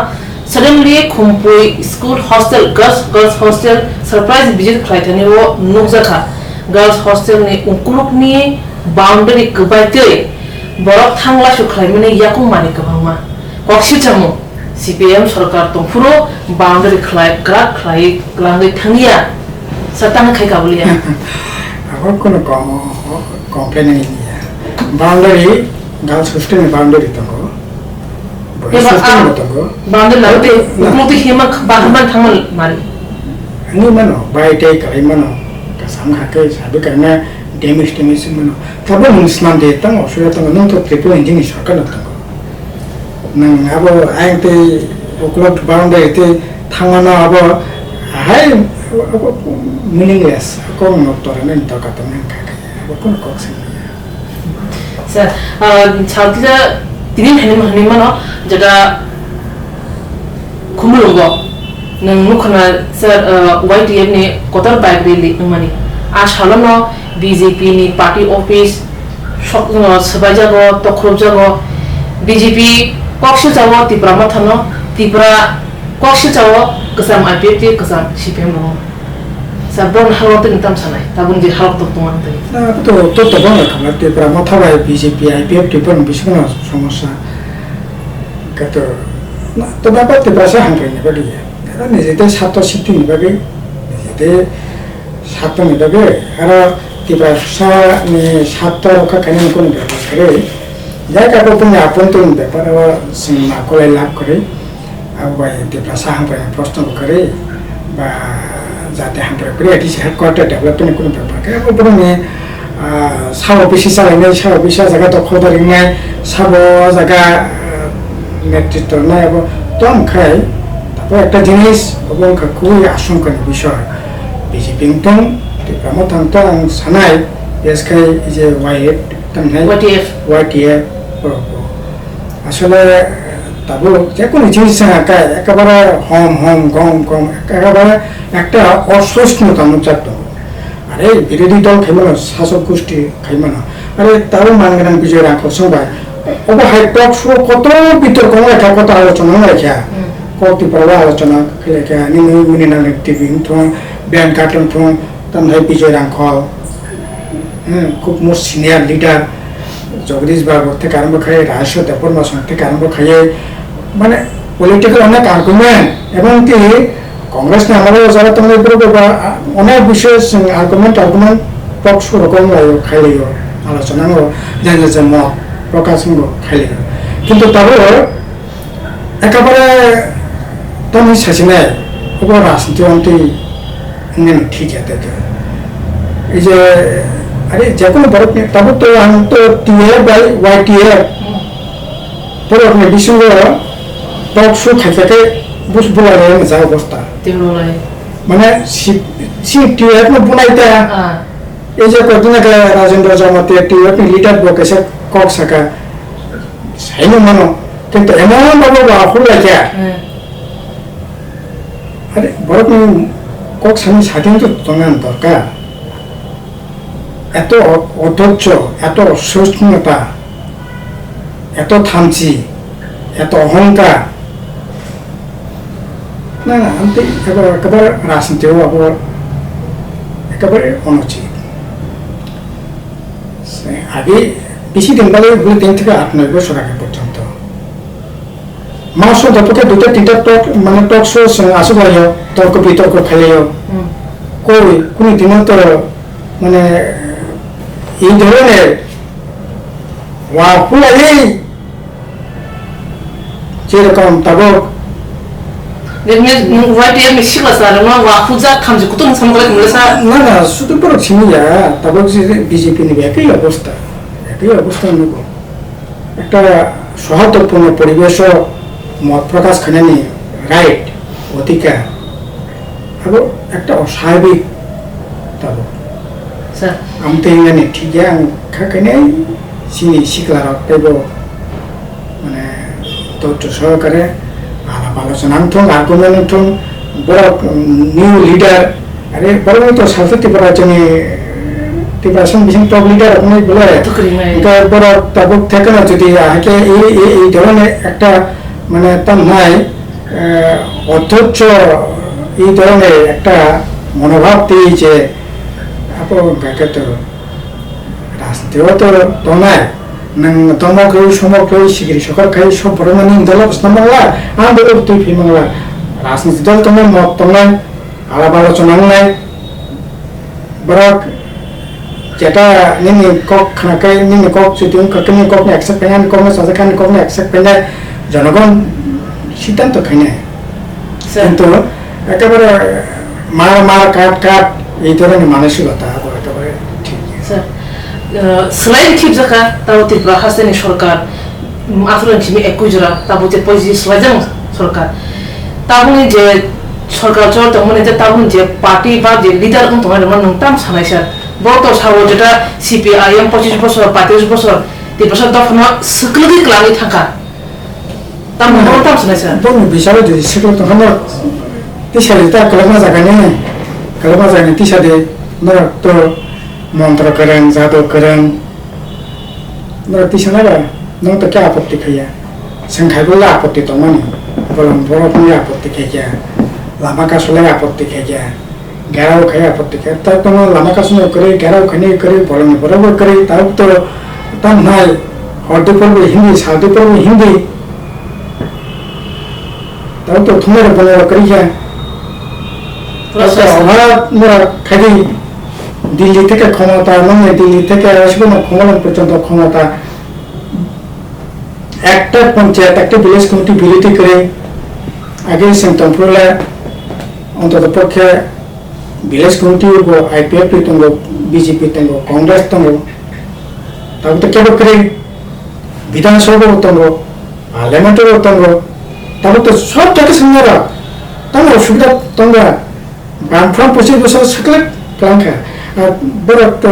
S1: suddenly Khumpui school hostel girls hostel surprise visit khlaithani o nukjakha girls hostel ni unkuluk ni boundary kubaite borok thangla su khlaimani yakum mani kabangma kokshi chamu CPM सरकार तंफुरो boundary खलाय ग्राक खलाय ग्लांगै थांगिया सताना खाय काबुलिया
S2: अब कोनो complain नहीं है boundary गाल system में boundary तंगो system में तंगो
S1: boundary लाते मुक्ति हिमा बाहरमान थांगल मारी
S2: नहीं मनो बाइटे कई मनो कसम खाके साबे करना डैमेज मनो तब मुस्लिम देता हूँ उसमें तो नंग तो ट्रिपल इंजन सरकार लगता हूँ नंग अब आए ते उपलब्ध बाउंड्री ते थांगना अब हाय मीनिंगलेस कौन नोटोर नहीं तो कहते हैं अब कौन कॉक्स
S1: सर छात्रा तीन हनी मनो जगह खुमलुंगो नंग मुखना सर YTF ने कोतर बाइक रैली नंगमानी आज हालनो BJP नि पार्टी ऑफिस सबाय जागो तखरब जागो BJP कक्ष जागो त्रिपुरा मथानो त्रिपुरा कक्ष जागो कसम IPF ते कसम CPM नो सबन हालत नितम सानाय ताबुन जे हालत तंगन
S2: तो बंग खाना त्रिपुरा मथाबाय BJP IPF त्रिपुरा बिसुना समस्या कतो तो बाबा त्रिपुरा से हांफैने बादि निजेते सात सिटी निबागे निजेते सात निबागे आरो त्रिपुरा नि सात रखा खाने को बेपार करे जायगा पुनि आपन तो बेपार सिंना कोले लाभ करे अब भाई त्रिपुरा सा हांफैने प्रश्न करे बा जाते हांफै करे एटिस हेडक्वार्टर डेभलपमेन्ट को बेपार करे अब पुनि सा अफिस सालायनाय सा अफिस जायगा दखलदारिनाय साबो जायगा नेतृत्व नाय अब तम खाय तो एक जिनिस এবং খুবই আশঙ্কার বিষয় বিজেপি তং ত্রিপুরা তং সানাই এসকে যে YF তংহাই YTF আসলে তাবো যে কোনো জিনিস একেবারে হম গম একেবারে একটা অসহিষ্ণুতা অনুচারিত আরে বিরোধী দল খাইমানো শাসক গোষ্ঠী খাইমানো আরে তারও মানগান বিজয় রাখো সবাই অবহাই টক শুরু কত বিতর্ক কত আলোচনা রাখা कति प्रवाह आलोचना खेलेका निनी नाने टिभि थों ब्यान कार्टन थों तमहाय विजय रांखल खूब मोस्ट सिनियर लीडर जगदीश बाबू থেকে আরম্ভ করে রাজস্ব দেববর্মা থেকে আরম্ভ করে মানে পলিটিক্যাল অনেক আর্গুমেন্ট এবং কি কংগ্রেস ने আমাদের যারা তোমাদের উপরে অনেক বিশেষ আর্গুমেন্ট পক্ষ রকম খাইলেও আলোচনা যে মত প্রকাশ খাইলেও কিন্তু তারপর একেবারে तमी सासिनाय अब राजनीति अंति नेन ठीक है ते इजे अरे जेकोनो भारत में तब तो हम तो TF बाय YTF पर अपने विश्व टॉक शो खाके बुस बुला रहे हैं जा अवस्था
S1: तिमोलाय
S2: माने सी TF में बुलाइता ये जे कोदिना का राजेंद्र जमते TF में लीडर बोकेसे कॉक सका सही मानो কিন্তু এমন বাবু বাহুল লাগে আরে বড় কক সামনে স্বাধীন তো তোমার দরকার এত অধৈর্য এত অসহিষ্ণুতা এত থামচি এত অহংকার না আমি একেবারে রাজনীতিও আবার একেবারে অনুচিত আগে বেশি দিন বাদে 3 থেকে 8-9 বছর আগে পর্যন্ত মাসও দপকে দুটো তিনটা টক মানে টক শো আসে ভাই তর্ক বিতর্ক খেলেও কই কোন দিন তো মানে এই ধরনের ওয়াপুলাই যেরকম তবে
S1: YTF মিশিলা স্যার না ওয়াফুজা খামজি কত সমগ্র মিলসা
S2: না শুধু পর ছিনিয়া তবে যে বিজেপি নিবে একই অবস্থা নেব একটা সৌহার্দ্যপূর্ণ পরিবেশ মত প্রকাশ খানানি রাইট অধিকার এবং একটা অস্বাভাবিক তবে
S1: স্যার
S2: আমি তো এখানে ঠিক আছে খাখানে চিনি শিখলার পেব মানে ধৈর্য সহকারে আলাপ আলোচনা থং আর্গুমেন্ট থং বড় নিউ লিডার আরে বড় তো সালসাতি পড়া জানি টিপাসন বিশিং টপ লিডার আপনি বলে এটা বড় তাবক থেকে না যদি আগে এই ধরনের একটা মানে তার নাই অধৈর্য এই ধরনের একটা মনোভাব দিয়েছে আপনার গাকে তো রাজনীতিও তো নাই nang tomo kau semua kau sigiri sokar kai सब बड़ा मनी इंदला बस नमला आम बेलो तु फी मंगला राजनीति दल tomo मत tomo ala bala चुनाव बड़ा जेटा निनी कॉक खाना kai निनी कॉक चुतियों का निनी कॉक ने एक्सेप्ट करना कॉक ने साझा करना कॉक ने एक्सेप्ट करना जनगण सिद्धांत खाने কিন্তু একেবারে মার কাট এই ধরনের মানসিকতা একেবারে ঠিক
S1: sir selain tip zaka tahu tip bahasa ni sorkar aturan kimi ekujra tahu tip posisi selajang sorkar tahu ni je sorkar jor tahu ni je tahu ni je parti ba je leader untuk mana mana tam sanai sah boto sawo jeta CPIM 25 bosor 35 bosor tip bosor dofna sekali kelani thangka tam mana tam sanai sah
S2: bon bicara jadi sekali tu kan tisha kita kalau macam ni tisha de nak tu मंत्र करें जादू करें नर तिसना बा नंग तो क्या आपत्ति खैया संखाय बोला आपत्ति तो माने बोलम बोलो भी आपत्ति खैया लामा का सुले आपत्ति खैया गैराव खैया आपत्ति खैया तब तो लामा का सुने करे गैराव खने करे बोलम बराबर करे तब तो तब नाल हॉर्डी पर भी हिंदी शादी पर भी हिंदी तब तो तुम्हारे बोले करिए तो हमारा मेरा खरी दिल्ली থেকে ক্ষমতা মানে দিল্লি থেকে আসবে না ক্ষমতা পর্যন্ত ক্ষমতা একটা পঞ্চায়েত একটা ভিলেজ কমিটি বিরোধী করে আগে সেন্ট্রাল অন্তত পক্ষে ভিলেজ কমিটি গো আইপিএফ তঙ্গ বিজেপি তঙ্গ কংগ্রেস তঙ্গ তারপর তো কেবল করে বিধানসভা তঙ্গ পার্লামেন্টের তঙ্গ তারপর তো সব জায়গায় সঙ্গে তঙ্গ সুবিধা তঙ্গ বামফ্রন্ট 25 বছর সকলে প্লাঙ্কা berat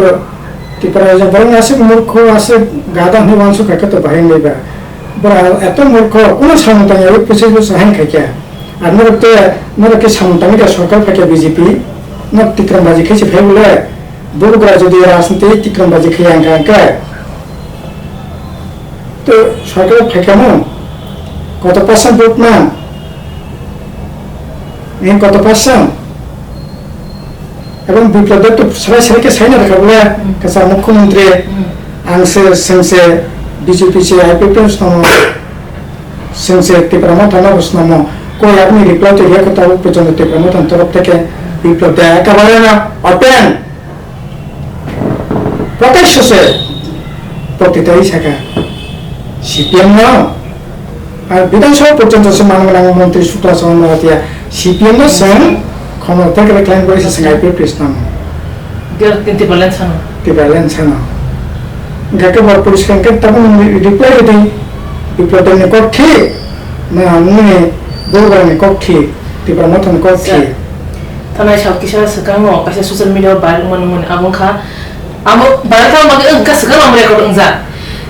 S2: di perayaan barang asik murko asik gada nih langsung kakek tuh bahaya nih bah berat itu murko udah samutanya itu posisi sahen kakek mereka samutanya ke sokal kakek BJP nak tikram baji kecil bahaya boleh bulu geraja di rasante tikram baji kaya angka tuh sokal kakek mau kota pasang bukman ini kota pasang এবং বিপ্লব তো সবাই সেটাকে sign রাখা বলে কাছে মুখ্যমন্ত্রী আংসে সেন্সে BJP সে IPP সম সেন্সে ত্রিপুরা থানা বসনাম কই আপনি রিপ্লাই তো রিয়া কথা পর্যন্ত ত্রিপুরা থানা তরফ থেকে বিপ্লব দেয় একেবারে না ওপেন প্রকাশ্য সে প্রতিটাই শাখা সিপিএম না আর বিধানসভা পর্যন্ত সে মাননীয় মন্ত্রী সুপ্রা চন্দ্রপাতিয়া সিপিএম না সেন ক্ষমতা থেকে ক্লাইম করেছে সিঙ্গাইপুর কৃষ্ণম
S1: কিন্তু
S2: balance sana gak ke poriskar kan tapi reply itu reply ni kok thi na ni dogar ni kok thi ti promotion kok thi
S1: tanai shau kisha sekarang mo kasi social media bar mon abong kha amo bar ka mag ka sekarang amre ko ngza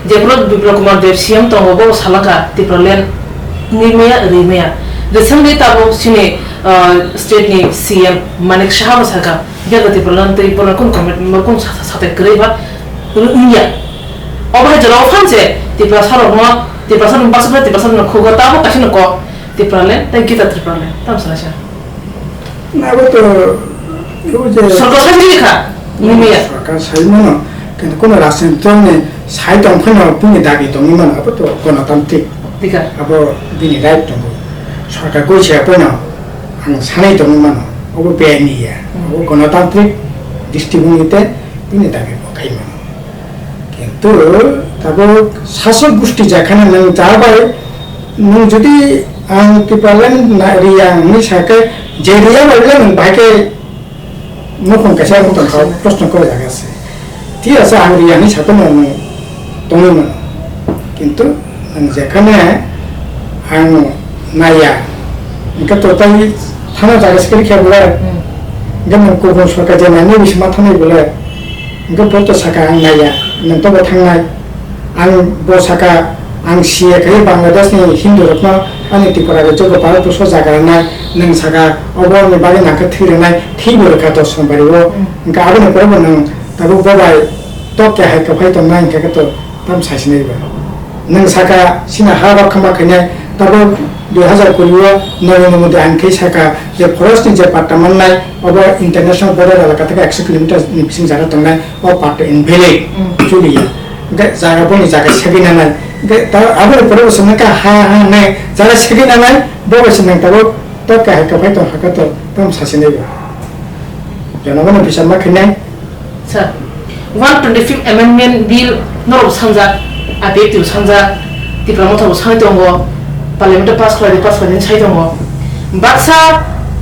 S1: je pro biblo kumar dev siam to bo salaka ti prolen rimea recently tabo sine state ni CM Manik Shah Masaka dia gati prolan ti prolan kun comment kun sate greba unya oba jalo fanse ti prasar no ti prasar basra ti prasar no khoga tabo kasino ko ti prolen ta kita ti prolen tam sarasha
S2: na beto
S1: सरकार सही लिखा निमिया
S2: सरकार सही मानो কিন্তু কোন রাষ্ট্রনে সাইতম ফনো পুনি দাবি তো নিমন আবো তো গণতান্ত্রিক
S1: দিকা
S2: আবো বিনি রাইট তো সরকার কইছে আপনা আং সানাই তো নিমন আবো বেনিয়া আবো গণতান্ত্রিক দৃষ্টিভঙ্গিতে বিনি দাবি খাইমান কিন্তু তারপর শাসক গোষ্ঠী যেখানে নং যাবাই নং যদি আং কি পালেন না রিয়া নি সাকে যে রিয়া বললে ভাইকে মুখন কাছে মুখন প্রশ্ন করে জায়গাছে ঠিক আছে আমি রিয়ানি সাথে তুমি কিন্তু যেখানে আং নাইয়া ইনকা তো তাই থানা জায়গা করে খেয়ে বলে যেমন কোন সরকার যে নানি বেশি মাথা নেই বলে ইনকা বলতো সাকা আং নাইয়া নন্তব থাংনাই আং ব সাকা आं सीए खाली बांग्लादेशनि हिंदू रत्न आंनि टिपरा जग भारतबर्ष जागारनाय नों सागा अबरनि बागै नाखौ थैरनाय थैबो रोखा दर्शन बारिबो इनका आबोनो परबो नों दाबो बाबाय तके हाय कफाय तो नाय इनका तो ताम सासिनायबो नों सागा सिना हाबा खामाखैनाय दाबो 2000 करियो नरेन्द्र मोदी आंखै सागा जे फरेस्टनि जे पाट्टा मोननाय अबो इंटरनेशनल बॉर्डर एलाका থেকে 100 किलोमीटर नि बिसिं जाना थांनाय अ पाट्टा इनभेलिड जुलिया जागा बनि जागा सेगिनानै दा आबो परे बसना का हा नै जागा सेगिनानै बबेसिन नंताबो तो काहे का भाई तो हका तो तम सासिनै बो जनगण बिसार मा खिनाय
S1: sir 125th amendment bill no sanja abe sanja diploma to sai dongo parliament pass khalai sai dongo baksa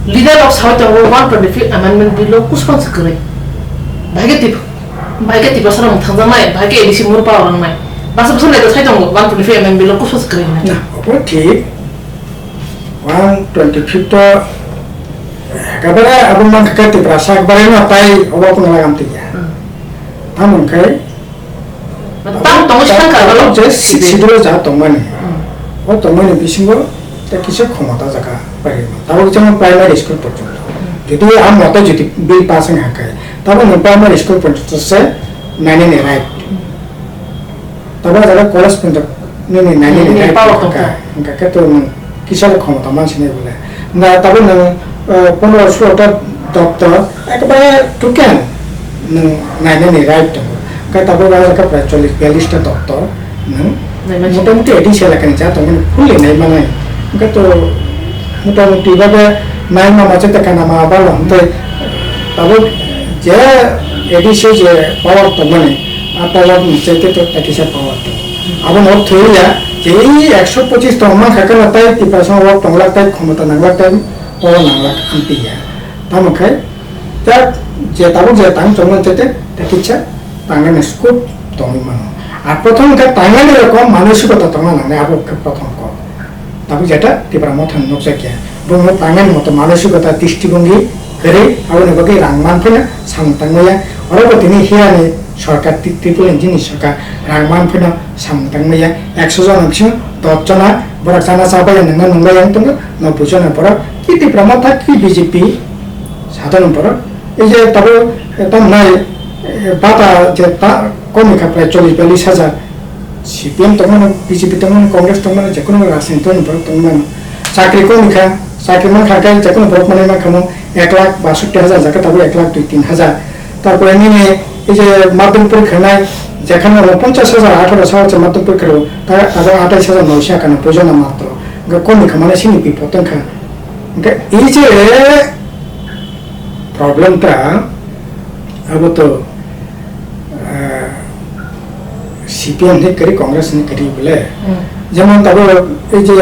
S1: leader of sai dongo 125th amendment bill lo kuspon sakre bhage tip sara thangja mai bhage edisi mur pa orang mai basa basa le sai dongo 125th amendment bill lo kuspon sakre
S2: na opo thik 125 to kabara abang mang kakati prasa kabara na pai obo pun lagam tiya tamon kai
S1: tang tong shan ka lo
S2: je sidro ja tongmani o tongmani bisingo ta kise khomata jaka pare tabo jang primary school porjonto jodi am mata jodi bill passing hakai tabo no primary school porjonto se nine ne right tabo jara college porjonto ne nine ne right ka ka to kisar khomata mansine bole na tabo no কোনো ছোট doctor একবারে token নাইনে নি right কা তারপর বাজার প্রায় 40-42টা doctor মোটামুটি এডিশন এখানে যা তখন ফুলে নাই মানে তো মোটামুটি ভাবে নাই মামা চেতে কানা মা বাবা তারপর যে এডিশন যে পাওয়ার তো মানে আপনার চেতে তো কিসের পাওয়ার তো আবার ওর থইয়া যে এই 125 টমা খাকানো তাই 3% টংলা তাই ক্ষমতা নাগলা তাই orang nangla anti ya, tamu kai, tak je tamu je tang cuma cete, tak kica tangan skut tongi mana. Apa tuh kan tangan itu kau manusia kata tangan nangla apa kepatom kau, tapi jeta di peramotan nuk sekia, bunga tangan moto manusia kata tisti bungi, kiri, aku nih bagi rangman punya, samtang ya, orang kau ini hiya nih, सरकार त्रिपुल engine सरकार रागमान फैना सामतंग में या 100 जन नक्सिम 10 जना बरक जाना साबा या नंगा नंगा yang तंग न बुझना पर कि त्रिपुरा था कि बीजेपी साधारण पर এই যে তবে তম নাই বাতা যে তা কমে কা প্রায় 40-42 হাজার সিপিএম তখন বিজেপি তখন কংগ্রেস তখন যে কোনো রাজনীতি পর তখন চাকরি কমে কা চাকরি মান খাকা যে কোনো ভোট মানে মা খামো 1,62,000 জায়গা তবে 1,02-3,000 তারপরে নিয়ে এই যে মাধ্যমিক পরীক্ষা নাই যেখানে 50,000-18,000 মাধ্যমিক পরীক্ষা তার 28,900 কেন প্রয়োজন মাত্র কমে কা মানে সিনি বিপদন খা এই যে প্রবলেমটা अब तो सीपीएम ने करी कांग्रेस ने करी बोले যেমন তবে এই যে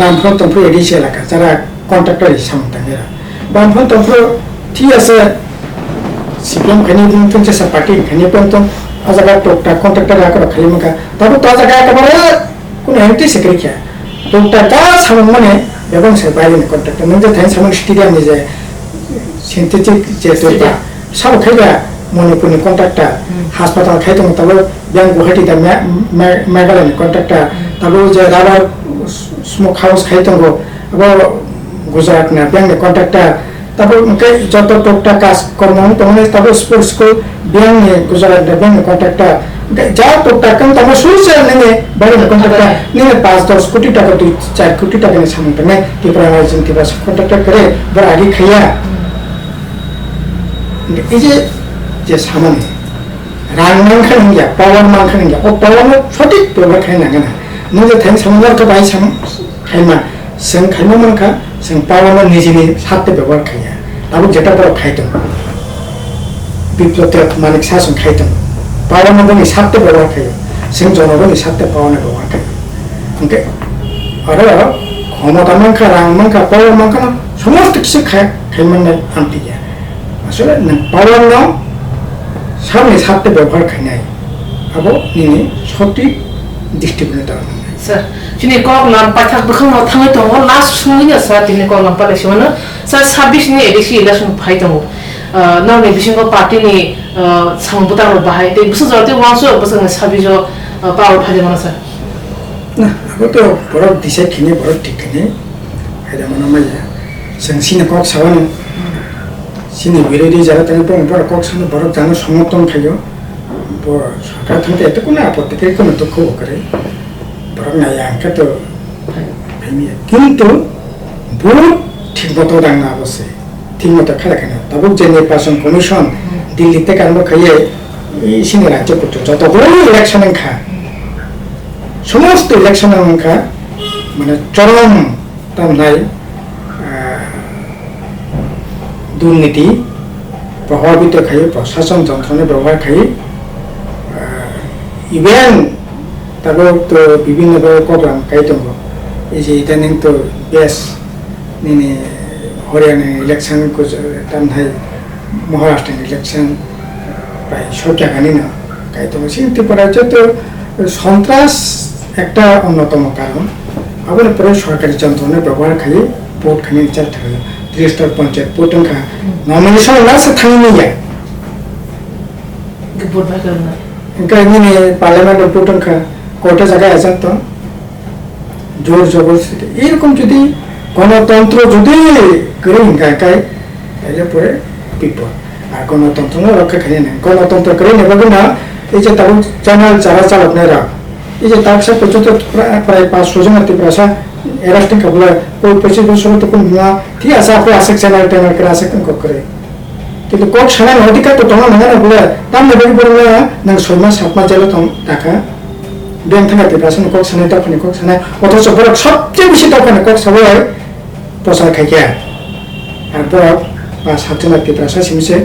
S2: বামফ্রন্ট তন্ত্র এডিসি এলাকা যারা কন্ট্রাক্টর সামতাঙ্গেরা বামফ্রন্ট তন্ত্র ঠিক আছে সিপিএম খানি দিন তো সে পার্টি খানি পর্যন্ত আজাগা টোকটা কন্ট্রাক্টর রাখা খালি মাকা তবে তো আজাগা একেবারে কোন এমটি সেক্রেটারি টোকটা কা সামন মানে এবং সে বাইরে কন্ট্রাক্টর নিজে থাই সামন স্টেডিয়াম নিজে সিনথেটিক যে টোকটা সব খাইবা মণিপুরনি কন্ট্রাক্টর হাসপাতাল খাইতো তবে ব্যাং গুয়াহাটিতে মেঘালয়নি কন্ট্রাক্টর তবে যে রাবার স্মোক হাউস খাইতো আবার গুজরাটনি ব্যাংনি কন্ট্রাক্টর তবে যত টোকটা কাজ কর্ম তখন তবে স্পোর্টস স্কুল ব্যাংনি গুজরাট ব্যাংনি কন্ট্রাক্টর যা টোকটা কেন তবে সুইসে নিয়ে বাইরে কন্ট্রাক্টর নিয়ে 5-10 কোটি টাকা 2-4 কোটি টাকা নিয়ে সামনে নেই ত্রিপুরা রাজনীতি বাস কন্ট্রাক্টর করে বড় আগে খাইয়া এই যে সামনে রাং মানখান গিয়া পাওয়ার মানখান গিয়া ও পাওয়ার সঠিক ব্যবহার খাই নাগে না নিজে থাই সামনারকে বাই সাম খাইমা जों खाइमा मानखा जों पावार निजेनि साथे व्यवहार खाया दाबो जेटा पर खाइदों बिप्लबते मानिक सासन खाइदों पावार नि साथे व्यवहार खायो जों जनगनि साथे पावार व्यवहार खायो ओके आरो ক্ষমতা मानखा रां मानखा पावार मानखा समस्त किछु खाइमाननाय आंति गया আসলে পাওয়ার নাও সামনে সাথে ব্যবহার খাইনাই আবো নিনি সঠিক দৃষ্টিকোণে দাঁড়ানো
S1: sir chini kok lam pathak bukhang no thangai tong last sungi na sa tin kok lam pala siwana sa 26 ni edisi election phai tong now ni bisingo party ni sambuta ro bahai te busu jorte wangso busang sabi jo power phai mana sir
S2: na abo to borok disai khini borok ঠিক khini haida mana maya sensine kok sawan sini বিরোধী যারা তাদের পর cock সামনে বড় জানো সমর্থন খাইও সরকার থেকে এত কোনো আপত্তি কোনো দুঃখ করে বড় না আঙ্কা তো কিন্তু ভোট ঠিক মতো দাঙ্গা অবশ্যই ঠিক মতো খেলা কেন তবে যে নির্বাচন কমিশন দিল্লিতে কারণ খাইয়ে এই সিনে রাজ্য করতে যতগুলো ইলেকশন খা সমস্ত ইলেকশন খা মানে চরম তামনাই দুর্নীতি প্রভাবিত খাই প্রশাসন যন্ত্রণা ব্যবহার খাই ইভেন তারপর তো বিভিন্নভাবে প্রোগ্রাম খাই দङ এই যে ইদানিং তো বেশ নিনে হরিয়ানা ইলেকশন को তামনাই মহারাষ্ট্র ইলেকশন প্রায় সব জায়গায় না খাই দङ ত্রিপুরা তো সন্ত্রাস একটা অন্যতম কারণ আবার পরে সরকারি যন্ত্রণা ব্যবহার খাই ভোট খানি চার থাকে 30 পঞ্চায়েত ভোট খা নমিনেশন না সে থামিয়ে যায়
S1: ভোট ভাই করেন না
S2: इनका इन्हीं पार्लियामेंट भोट खा कोटा जगह ऐसा तो जोर जबरदस्ती ये रकम जुदी गणतंत्र जुदी करें इनका काय पहले पूरे पीपल আর গণতন্ত্র রক্ষা খাই না গণতন্ত্র করে নেব না এই যে তাও চ্যানেল যারা চালকরা এই যে তার সাথে পর্যন্ত প্রায় 500 জন ত্রিপুরা এরাস্টিং কাবলা কোই 25 বছর তো কোন না ঠিক আছে আপনি আসে চ্যানেল টেনার করে আসে কোন করে কিন্তু কোক সারা অধিকার তো তোমার না বলে তার নেবে বলে না 6 মাস 7 মাস জেলে তো টাকা ব্যাংক থেকে ত্রিপুরা কোক সানা টাকা কোক সানা অথচ বড় সবচেয়ে বেশি টাকা কোক সবাই প্রচার খাইয়া আর বড় 5-7 জন ত্রিপুরা সিমসে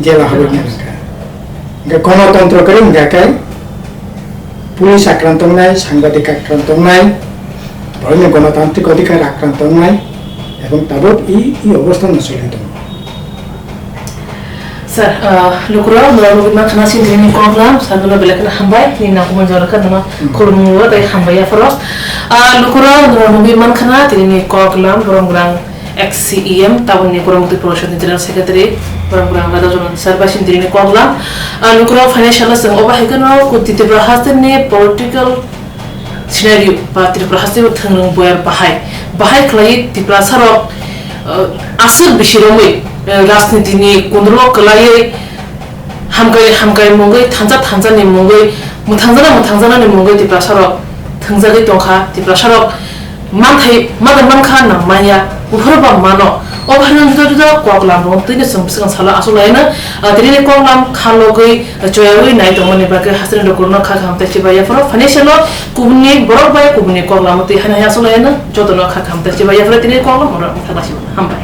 S2: জেলা হবে না গণতন্ত্র করে দেখায় পুলিশ আক্রান্ত নাই সাংবাদিক আক্রান্ত নাই ধর্মীয় গণতান্ত্রিক অধিকার আক্রান্ত নাই এবং তারপর এই অবস্থান চলিত
S1: Sir, lukura melalui makna sini ni program sambil belakan hambai ni nak menjalankan nama kurungu dari hambai ya Faros. Lukura melalui makna ini program program XCEM tahun ni kurang untuk proses General Secretary program ada jono serbasin diri ni program. Lukura financial sang obah hekano kuti berhasil ni political scenario parti berhasil thengrung boyar bahai kelai di prasarok asal bisiromai राजनीति नि कुंद्रो कलाये हमगाय मंगै थांजा नि मंगै मुथांजाना नि मंगै दिप्रासार थंजागै दंखा दिप्रासार मानखा नामाया उफरबा मानो अभारन जुदा कोकलाम रं तैने संबसं साला आसुलायना तिरिने कोकलाम खालगै जयावै नाय दंमनि बागै हासरे लकुरनो खा खामते चिबाया फरो फाइनेंशियल कुबनि बरक बाय कुबनि कोकलाम तै हाना आसुलायना जदनो खा खामते चिबाया फरो तिरिने कोकलाम र थागासि हामबाय